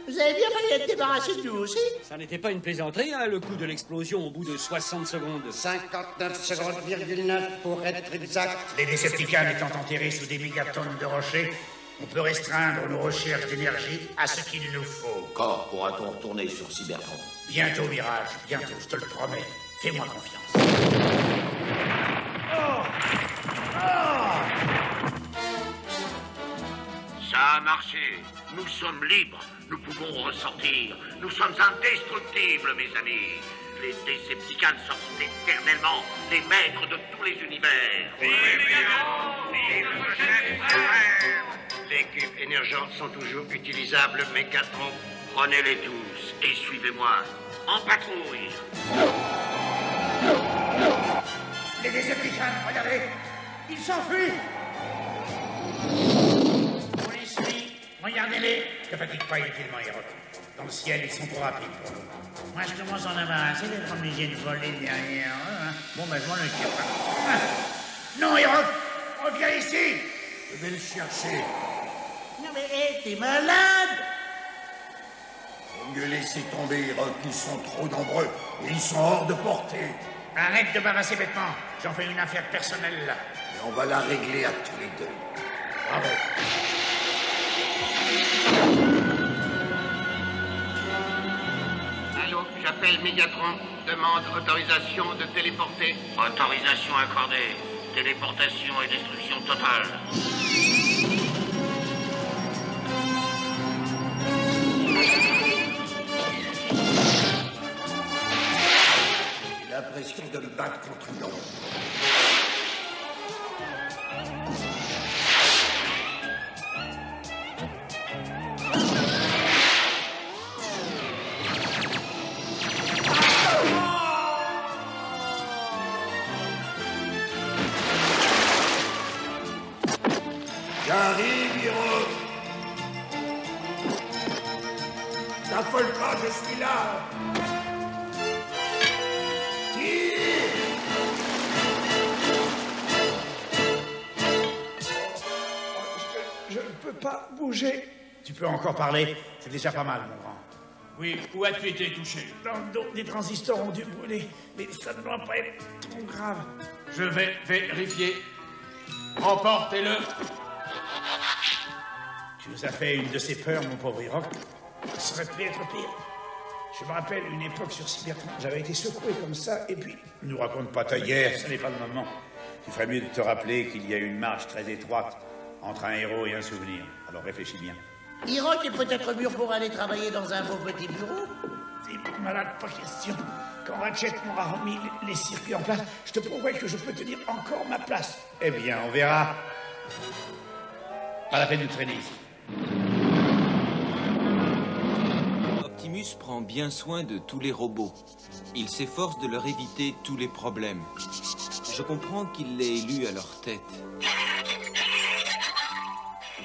[SPEAKER 3] Vous avez bien failli être débarrassé de nous aussi?
[SPEAKER 12] Ça n'était pas une plaisanterie, hein, le coup de l'explosion au bout de 60 secondes.
[SPEAKER 2] 59 secondes,9 pour être exact.
[SPEAKER 6] Les Decepticons étant enterrés sous des mégatonnes de rochers, on peut restreindre nos recherches d'énergie à ce qu'il nous faut.
[SPEAKER 7] Quand pourra-t-on retourner sur Cybertron?
[SPEAKER 6] Bientôt, Mirage, bientôt, je te le promets. Fais-moi confiance.
[SPEAKER 4] Ça a marché. Nous sommes libres. Nous pouvons ressortir. Nous sommes indestructibles, mes amis. Les Decepticons seront éternellement les maîtres de tous les univers. Les cubes énergents sont toujours utilisables, Mégatron. Prenez-les tous et suivez-moi en patrouille.
[SPEAKER 6] Les Decepticons, regardez, ils s'enfuient. On les suit, regardez-les. Ne fatigue pas inutilement, Héroc. Dans le ciel, ils sont trop rapides pour nous.
[SPEAKER 3] Moi, je commence à en avoir assez d'être obligé de voler derrière eux. Hein. Bon, ben, je m'en occupe.
[SPEAKER 6] Non, Héroc, reviens ici.
[SPEAKER 9] Je vais le chercher.
[SPEAKER 3] Non, mais hé, t'es malade.
[SPEAKER 9] Faut mieux laisser tomber, Héroc. Ils sont trop nombreux. Et ils sont hors de portée.
[SPEAKER 6] Arrête de barrasser bêtement. J'en fais une affaire personnelle, là.
[SPEAKER 9] Et on va la régler à tous les deux.
[SPEAKER 6] Bravo.
[SPEAKER 4] Allô, j'appelle Mégatron. Demande autorisation de téléporter. Autorisation accordée. Téléportation et destruction totale.
[SPEAKER 9] J'ai l'impression de me battre contre une ombre. J'arrive, Héroc.
[SPEAKER 6] bras, je suis là. Tire! Je ne peux pas bouger. Tu peux encore parler, c'est déjà pas mal, mon grand.
[SPEAKER 8] Oui, où as-tu été touché?
[SPEAKER 6] Dans le dos, des transistors ont dû brûler, mais ça ne doit pas être trop grave.
[SPEAKER 8] Je vais vérifier. Emportez-le.
[SPEAKER 6] Tu nous as fait une de ces peurs, mon pauvre Hiroc. Ça aurait pu être pire. Je me rappelle une époque sur Cybertron, j'avais été secoué comme ça, et puis... Ne nous raconte pas ta guerre, ce n'est pas le moment. Tu ferais mieux de te rappeler qu'il y a une marge très étroite entre un héros et un souvenir. Alors réfléchis bien.
[SPEAKER 3] Hiroc est peut-être mûr pour aller travailler dans un beau petit bureau.
[SPEAKER 6] T'es malade, pas question. Quand Ratchet m'aura remis les circuits en place, je te promets que je peux tenir encore ma place. Eh bien, on verra. Pas la peine de traîner ici.
[SPEAKER 10] Optimus prend bien soin de tous les robots. Il s'efforce de leur éviter tous les problèmes. Je comprends qu'il l'ait élu à leur tête.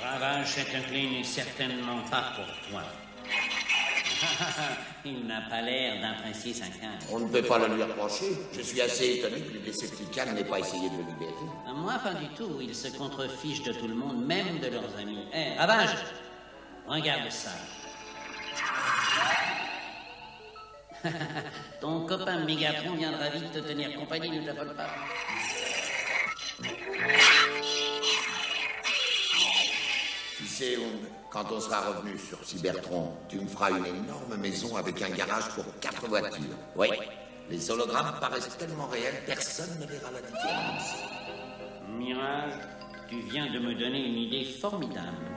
[SPEAKER 11] Ravage, cet inclin n'est certainement pas pour toi. Il n'a pas l'air d'apprécier sa canne.
[SPEAKER 7] On ne peut pas le lui reprocher. Je suis assez étonné que les Decepticons n'aient pas essayé de le libérer.
[SPEAKER 11] Moi, pas du tout. Ils se contrefichent de tout le monde, même de leurs amis. Hé, Ravage, regarde ça. Ton copain Mégatron viendra vite te tenir compagnie, ne t'affole pas.
[SPEAKER 7] Tu sais, quand on sera revenu sur Cybertron, tu me feras une énorme maison avec un garage pour 4 voitures. Oui, les hologrammes paraissent tellement réels, personne ne verra la différence.
[SPEAKER 11] Mirage, tu viens de me donner une idée formidable.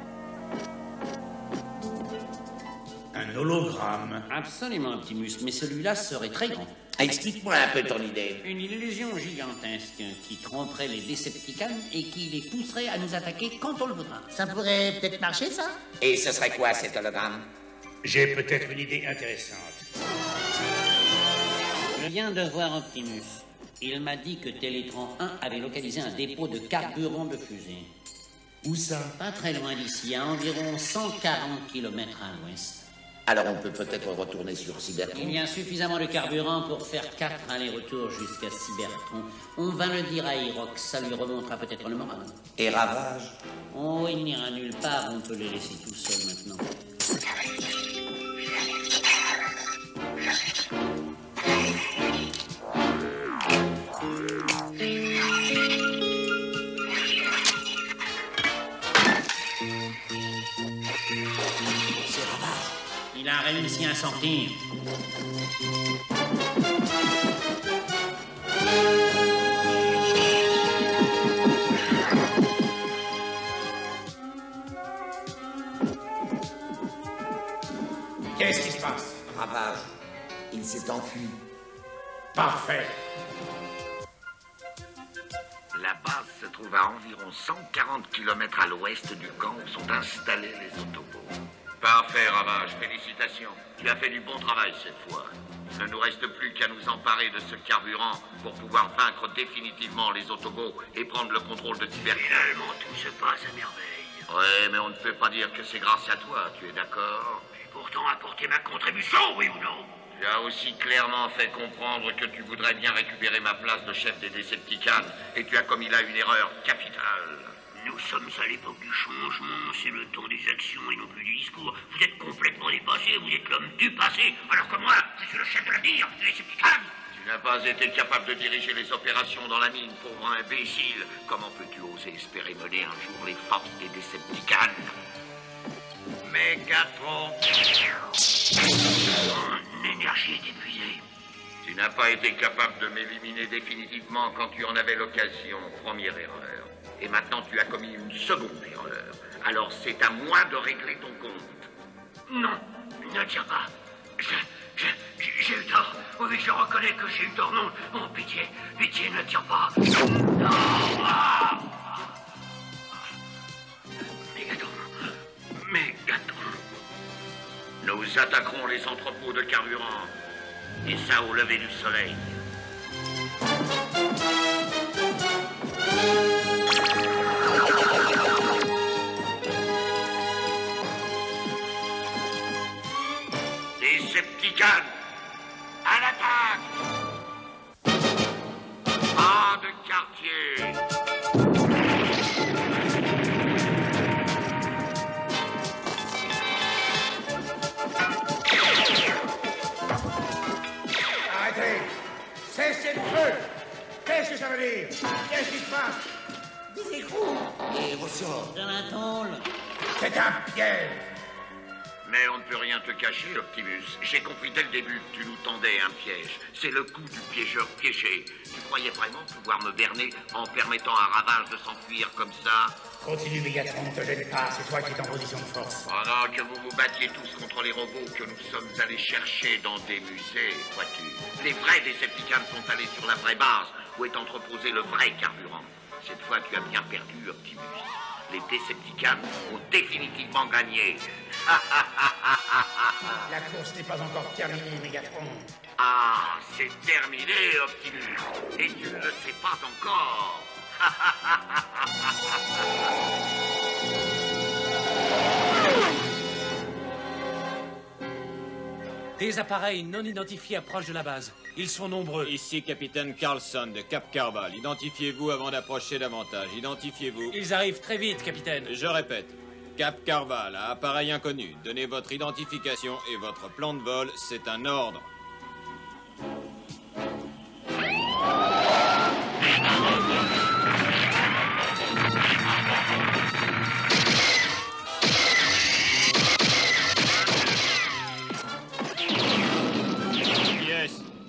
[SPEAKER 6] Un hologramme?
[SPEAKER 11] Absolument, Optimus, mais celui-là serait très grand.
[SPEAKER 7] Explique-moi un peu ton idée.
[SPEAKER 11] Une illusion gigantesque qui tromperait les Decepticons et qui les pousserait à nous attaquer quand on le voudra.
[SPEAKER 3] Ça pourrait peut-être marcher, ça?
[SPEAKER 7] Et ce serait quoi, cet hologramme?
[SPEAKER 6] J'ai peut-être une idée intéressante.
[SPEAKER 11] Je viens de voir Optimus. Il m'a dit que Télétron 1 avait localisé un dépôt de carburant de fusée.
[SPEAKER 7] Où ça?
[SPEAKER 11] Pas très loin d'ici, à environ 140 km à l'ouest.
[SPEAKER 7] Alors on peut peut-être retourner sur Cybertron.
[SPEAKER 11] Il y a suffisamment de carburant pour faire 4 allers-retours jusqu'à Cybertron. On va le dire à Hiroc, ça lui remontera peut-être le moral.
[SPEAKER 7] Et Ravage?
[SPEAKER 11] Oh, il n'ira nulle part, on peut les laisser tout seuls maintenant. Il a réussi à sortir.
[SPEAKER 6] Qu'est-ce qui se passe?
[SPEAKER 7] Ravage, il s'est enfui.
[SPEAKER 6] Parfait.
[SPEAKER 4] La base se trouve à environ 140 km à l'ouest du camp où sont installés les Autobots. Parfait, Ravage. Félicitations. Tu as fait du bon travail cette fois. Il ne nous reste plus qu'à nous emparer de ce carburant pour pouvoir vaincre définitivement les Autobots et prendre le contrôle de Cybertron.
[SPEAKER 14] Finalement, tout se passe à merveille.
[SPEAKER 4] Ouais, mais on ne peut pas dire que c'est grâce à toi, tu es d'accord?
[SPEAKER 14] J'ai pourtant apporté ma contribution, oui ou non?
[SPEAKER 4] Tu as aussi clairement fait comprendre que tu voudrais bien récupérer ma place de chef des Decepticons et tu as commis là une erreur capitale.
[SPEAKER 14] Nous sommes à l'époque du changement, c'est le temps des actions et non plus du discours. Vous êtes complètement dépassé, vous êtes l'homme du passé, alors que moi, je suis le chef de l'avenir, des Decepticons.
[SPEAKER 4] Tu n'as pas été capable de diriger les opérations dans la mine, pauvre imbécile. Comment peux-tu oser espérer mener un jour les forces des Decepticons? Mégatron.
[SPEAKER 14] Mon énergie est épuisée.
[SPEAKER 4] Tu n'as pas été capable de m'éliminer définitivement quand tu en avais l'occasion. Première erreur. Et maintenant, tu as commis une seconde erreur. Alors, c'est à moi de régler ton compte.
[SPEAKER 14] Non, ne tire pas. J'ai eu tort. Oui, je reconnais que j'ai eu tort. Non, oh, pitié, pitié, ne tire pas. Non. Ah. Mégatron.
[SPEAKER 4] Nous attaquerons les entrepôts de carburant. Et ça au lever du soleil. Des Decepticons, à l'attaque! Pas de quartier!
[SPEAKER 6] Arrêtez! Cessez le feu! Qu'est-ce que ça veut dire? Qu'est-ce qui se passe?
[SPEAKER 3] Des écrous.
[SPEAKER 7] Et ressort.
[SPEAKER 11] Dans la tôle.
[SPEAKER 6] C'est un piège!
[SPEAKER 4] Mais on ne peut rien te cacher, Optimus. J'ai compris dès le début que tu nous tendais un piège. C'est le coup du piégeur piégé. Tu croyais vraiment pouvoir me berner en permettant à Ravage de s'enfuir comme ça?
[SPEAKER 6] Continue, Megatron, ne te gêne pas, c'est toi qui es en position de force.
[SPEAKER 4] Pendant que vous vous battiez tous contre les robots que nous sommes allés chercher dans des musées, vois-tu, les vrais Decepticons sont allés sur la vraie base, où est entreposé le vrai carburant. Cette fois, tu as bien perdu, Optimus. Les Decepticons ont définitivement gagné.
[SPEAKER 6] La course n'est pas encore terminée, Megatron.
[SPEAKER 4] Ah, c'est terminé, Optimus. Et tu ne le sais pas encore.
[SPEAKER 12] Des appareils non identifiés approchent de la base. Ils sont nombreux.
[SPEAKER 10] Ici, capitaine Carlson de Cap Carval. Identifiez-vous avant d'approcher davantage. Identifiez-vous.
[SPEAKER 12] Ils arrivent très vite, capitaine.
[SPEAKER 10] Je répète. Cap Carval, à appareil inconnu. Donnez votre identification et votre plan de vol. C'est un ordre.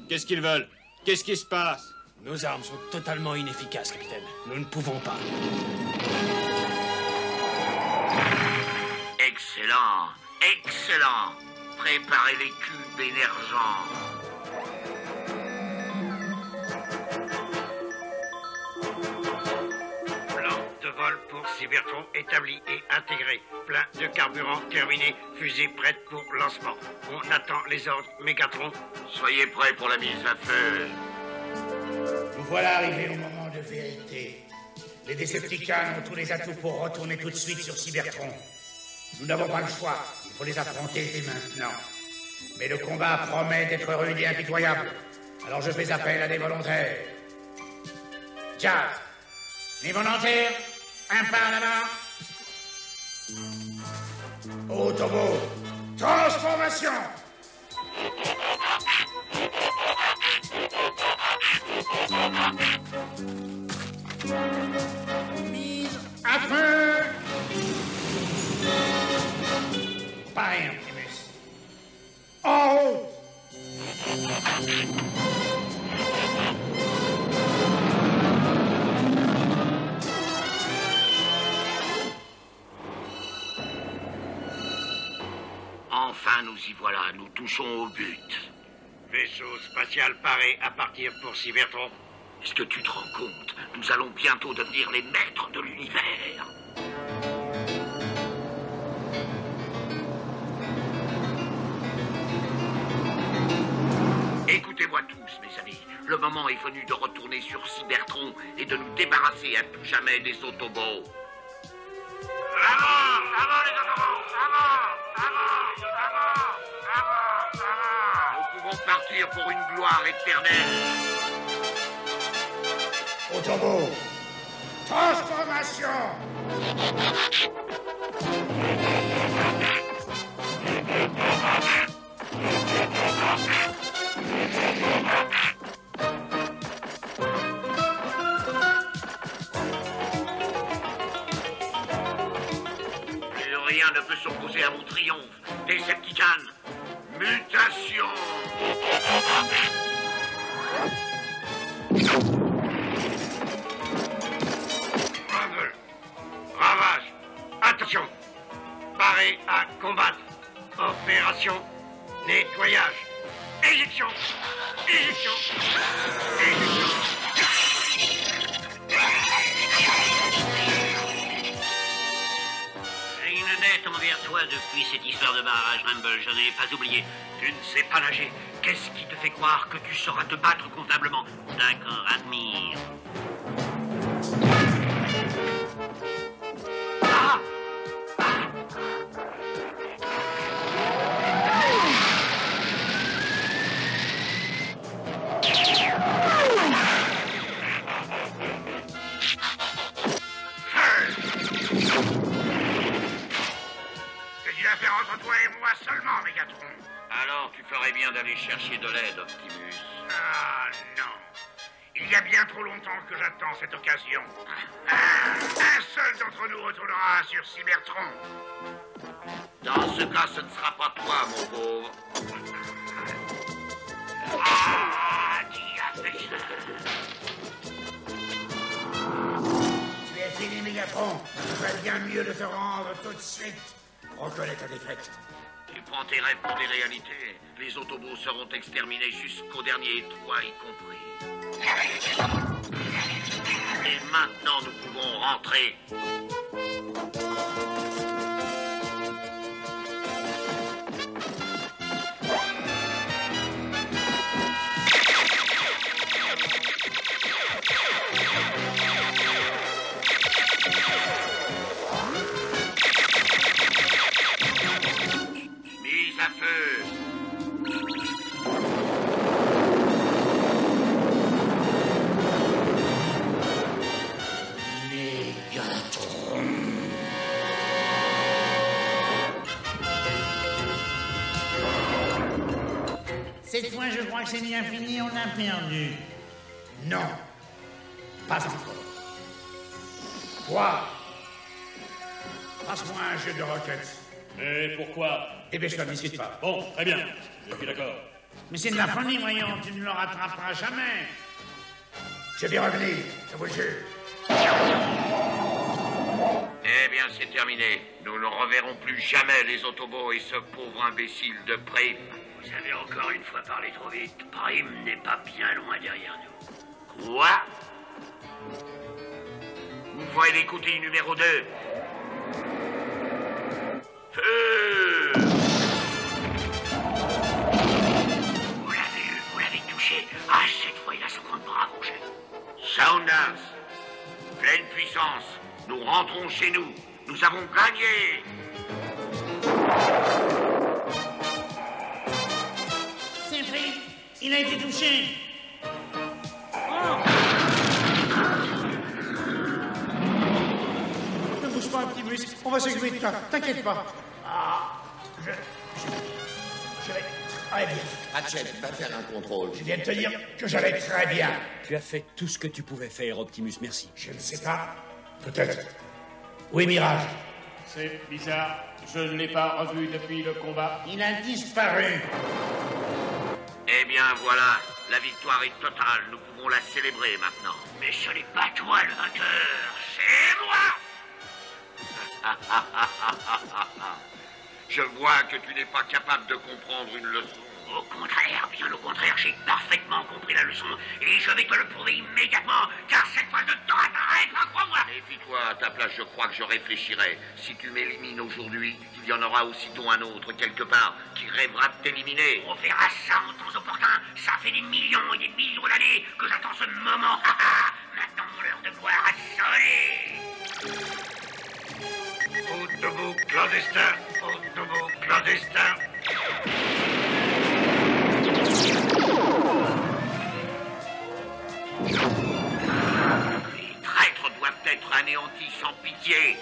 [SPEAKER 10] Qu'est-ce qu'ils veulent? Qu'est-ce qui se passe?
[SPEAKER 12] Nos armes sont totalement inefficaces, capitaine. Nous ne pouvons pas.
[SPEAKER 4] Excellent, excellent. Préparez les cubes émergents.
[SPEAKER 15] Plan de vol pour Cybertron établi et intégré. Plein de carburant terminé. Fusée prête pour lancement. On attend les ordres, Mégatron.
[SPEAKER 4] Soyez prêts pour la mise à feu.
[SPEAKER 6] Nous voilà arrivés au moment de vérité. Les Decepticons ont tous les atouts pour retourner tout de suite sur Cybertron. Nous n'avons pas le choix. Il faut les affronter dès maintenant. Mais le combat promet d'être rude et impitoyable. Alors je fais appel à des volontaires. Jazz, les volontaires, un pas en avant. Autobot, transformation. Mise à feu. Pareil, Optimus. En haut.
[SPEAKER 4] Enfin, nous y voilà. Nous touchons au but.
[SPEAKER 15] Vaisseau spatial paré à partir pour Cybertron.
[SPEAKER 4] Est-ce que tu te rends compte? Nous allons bientôt devenir les maîtres de l'univers. Écoutez-moi tous, mes amis. Le moment est venu de retourner sur Cybertron et de nous débarrasser à tout jamais des Autobots. Avant les Autobots! Nous pouvons partir pour une gloire éternelle.
[SPEAKER 6] Autobot, transformation.
[SPEAKER 4] Plus rien ne peut s'opposer à mon triomphe. Decepticons, mutation. Ravage, attention. Paré à combattre. Opération nettoyage. Éjection. Éjection. Éjection.
[SPEAKER 11] J'ai une dette envers toi depuis cette histoire de barrage, Rumble. Je n'ai pas oublié.
[SPEAKER 15] Tu ne sais pas nager. Qu'est-ce qui te fait croire que tu sauras te battre comptablement?
[SPEAKER 11] D'accord, admire.
[SPEAKER 4] entre toi et moi seulement, Mégatron.
[SPEAKER 7] Alors, tu ferais bien d'aller chercher de l'aide, Optimus.
[SPEAKER 4] Ah, non. Il y a bien trop longtemps que j'attends cette occasion. Un seul d'entre nous retournera sur Cybertron.
[SPEAKER 7] Dans ce cas, ce ne sera pas toi, mon pauvre.
[SPEAKER 4] Ah, qui a fait ça?
[SPEAKER 6] Tu es fini, Mégatron. Il va bien mieux de te rendre tout de suite. Reconnais ta défaite.
[SPEAKER 7] Tu prends tes rêves pour des réalités. Les Autobots seront exterminés jusqu'au dernier, toi y compris. Et maintenant, nous pouvons rentrer. Mise à feu.
[SPEAKER 3] Cette fois, je crois que c'est bien fini, on a perdu.
[SPEAKER 6] Non. Pas encore. Toi, passe-moi un jeu de roquettes.
[SPEAKER 5] Mais pourquoi?
[SPEAKER 6] Dépêche-toi, ne discute pas.
[SPEAKER 5] Bon, très bien. Je suis d'accord.
[SPEAKER 3] Mais c'est de la folie, voyons, tu ne le rattraperas jamais.
[SPEAKER 6] Je vais revenir, je vous le jure.
[SPEAKER 7] Eh bien, c'est terminé. Nous ne reverrons plus jamais les Autobots et ce pauvre imbécile de Prime.
[SPEAKER 14] Vous avez encore une fois parlé trop vite. Prime n'est pas bien loin derrière nous.
[SPEAKER 7] Quoi? Vous voyez l'écouter numéro 2. Feu!
[SPEAKER 14] Vous l'avez eu, vous l'avez touché. Ah, cette fois, il a son compte bravo, chef.
[SPEAKER 7] Soundance, pleine puissance. Nous rentrons chez nous. Nous avons gagné.
[SPEAKER 3] C'est fait, il a été touché.
[SPEAKER 6] Ne bouge pas, Optimus, on va s'occuper de toi, t'inquiète pas. Ah, je vais très bien.
[SPEAKER 7] Ratchet, va faire un contrôle.
[SPEAKER 6] Je viens de te dire que j'allais très bien.
[SPEAKER 12] Tu as fait tout ce que tu pouvais faire, Optimus, merci.
[SPEAKER 6] Je ne sais pas. Peut-être. Oui, Mirage.
[SPEAKER 5] C'est bizarre. Je ne l'ai pas revu depuis le combat.
[SPEAKER 3] Il a disparu.
[SPEAKER 7] Eh bien, voilà. La victoire est totale. Nous pouvons la célébrer maintenant.
[SPEAKER 14] Mais ce n'est pas toi le vainqueur, c'est moi.
[SPEAKER 7] Je vois que tu n'es pas capable de comprendre une leçon.
[SPEAKER 14] Au contraire, bien au contraire, j'ai parfaitement compris la leçon. Et je vais te le prouver immédiatement, car cette fois je te rattraperai, crois-moi.
[SPEAKER 7] Méfie-toi, à ta place, je crois que je réfléchirai. Si tu m'élimines aujourd'hui, il y en aura aussitôt un autre, quelque part, qui rêvera de t'éliminer.
[SPEAKER 14] On verra ça en temps opportun. Ça fait des millions et des millions d'années que j'attends ce moment. Maintenant, l'heure de gloire a sonné.
[SPEAKER 4] Autobot clandestin, Autobot clandestin.
[SPEAKER 7] Les traîtres doivent être anéantis sans pitié.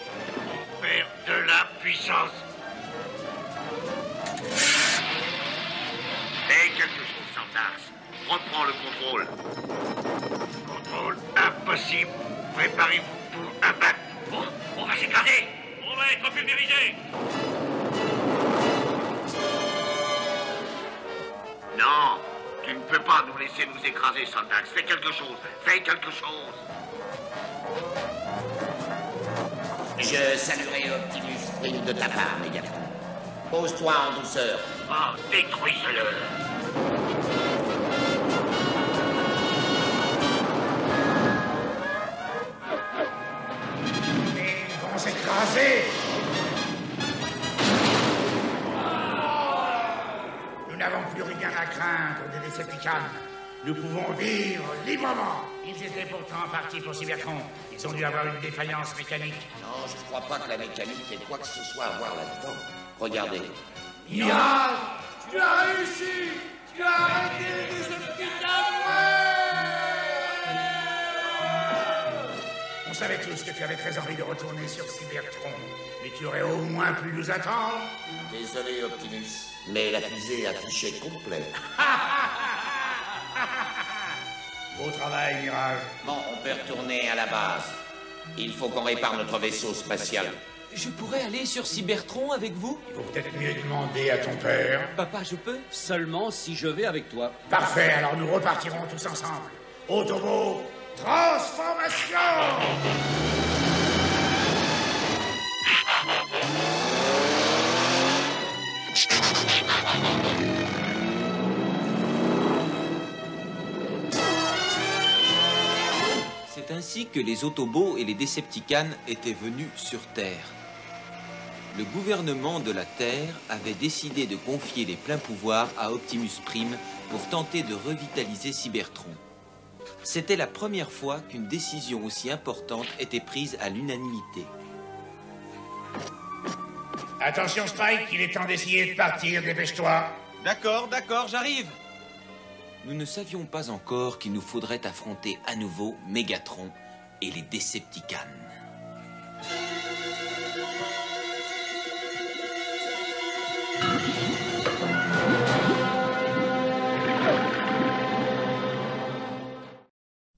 [SPEAKER 4] On perd de la puissance.
[SPEAKER 7] Fais quelque chose, Sandax. Reprends le contrôle.
[SPEAKER 4] Contrôle impossible. Préparez-vous pour un bac.
[SPEAKER 14] Bon, on va s'écraser.
[SPEAKER 5] On va être pulvérisé.
[SPEAKER 7] Non, tu ne peux pas nous laisser nous écraser, Sandax. Fais quelque chose. Fais quelque chose.
[SPEAKER 16] Je saluerai Optimus Prime de ta part, Mégatron. Pose-toi en douceur.
[SPEAKER 14] Oh, détruisez-le.
[SPEAKER 6] Ils vont s'écraser. Nous n'avons plus rien à craindre des Decepticons. Nous pouvons vivre librement.
[SPEAKER 3] Ils étaient pourtant partis pour Cybertron. Ils ont dû avoir une défaillance mécanique.
[SPEAKER 16] Non, je ne crois pas que la mécanique ait quoi que ce soit à voir là-dedans. Regardez.
[SPEAKER 6] Mirage,
[SPEAKER 8] tu as réussi. Tu as arrêté les Decepticons.
[SPEAKER 6] On savais tous que tu avais très envie de retourner sur Cybertron. Mais tu aurais au moins pu nous attendre.
[SPEAKER 16] Désolé, Optimus, mais la fusée est affichée complète.
[SPEAKER 6] Beau travail, Mirage.
[SPEAKER 16] Bon, on peut retourner à la base. Il faut qu'on répare notre vaisseau spatial.
[SPEAKER 10] Je pourrais aller sur Cybertron avec vous?
[SPEAKER 6] Il faut peut-être mieux demander à ton père.
[SPEAKER 12] Papa, je peux? Seulement si je vais avec toi.
[SPEAKER 6] Parfait, alors nous repartirons tous ensemble. Autobot, transformation!
[SPEAKER 10] C'est ainsi que les Autobots et les Decepticons étaient venus sur Terre. Le gouvernement de la Terre avait décidé de confier les pleins pouvoirs à Optimus Prime pour tenter de revitaliser Cybertron. C'était la première fois qu'une décision aussi importante était prise à l'unanimité.
[SPEAKER 6] Attention, Spike, il est temps d'essayer de partir, dépêche-toi.
[SPEAKER 10] D'accord, j'arrive. Nous ne savions pas encore qu'il nous faudrait affronter à nouveau Megatron et les Decepticons.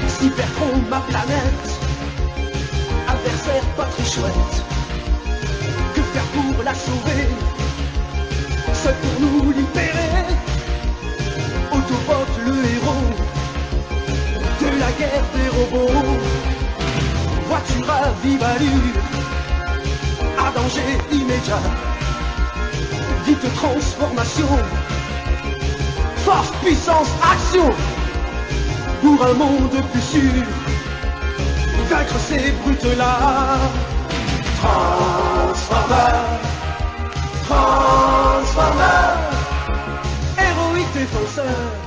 [SPEAKER 17] Cybertron, ma planète, adversaire pas très chouette. Que faire pour la sauver? Seul pour nous libérer. Autobot, le héros de la guerre des robots. Voiture à vive allure, à danger immédiat. Vite transformation, force, puissance, action. Pour un monde plus sûr, vaincre ces brutes-là. Transformer, héroïque défenseur.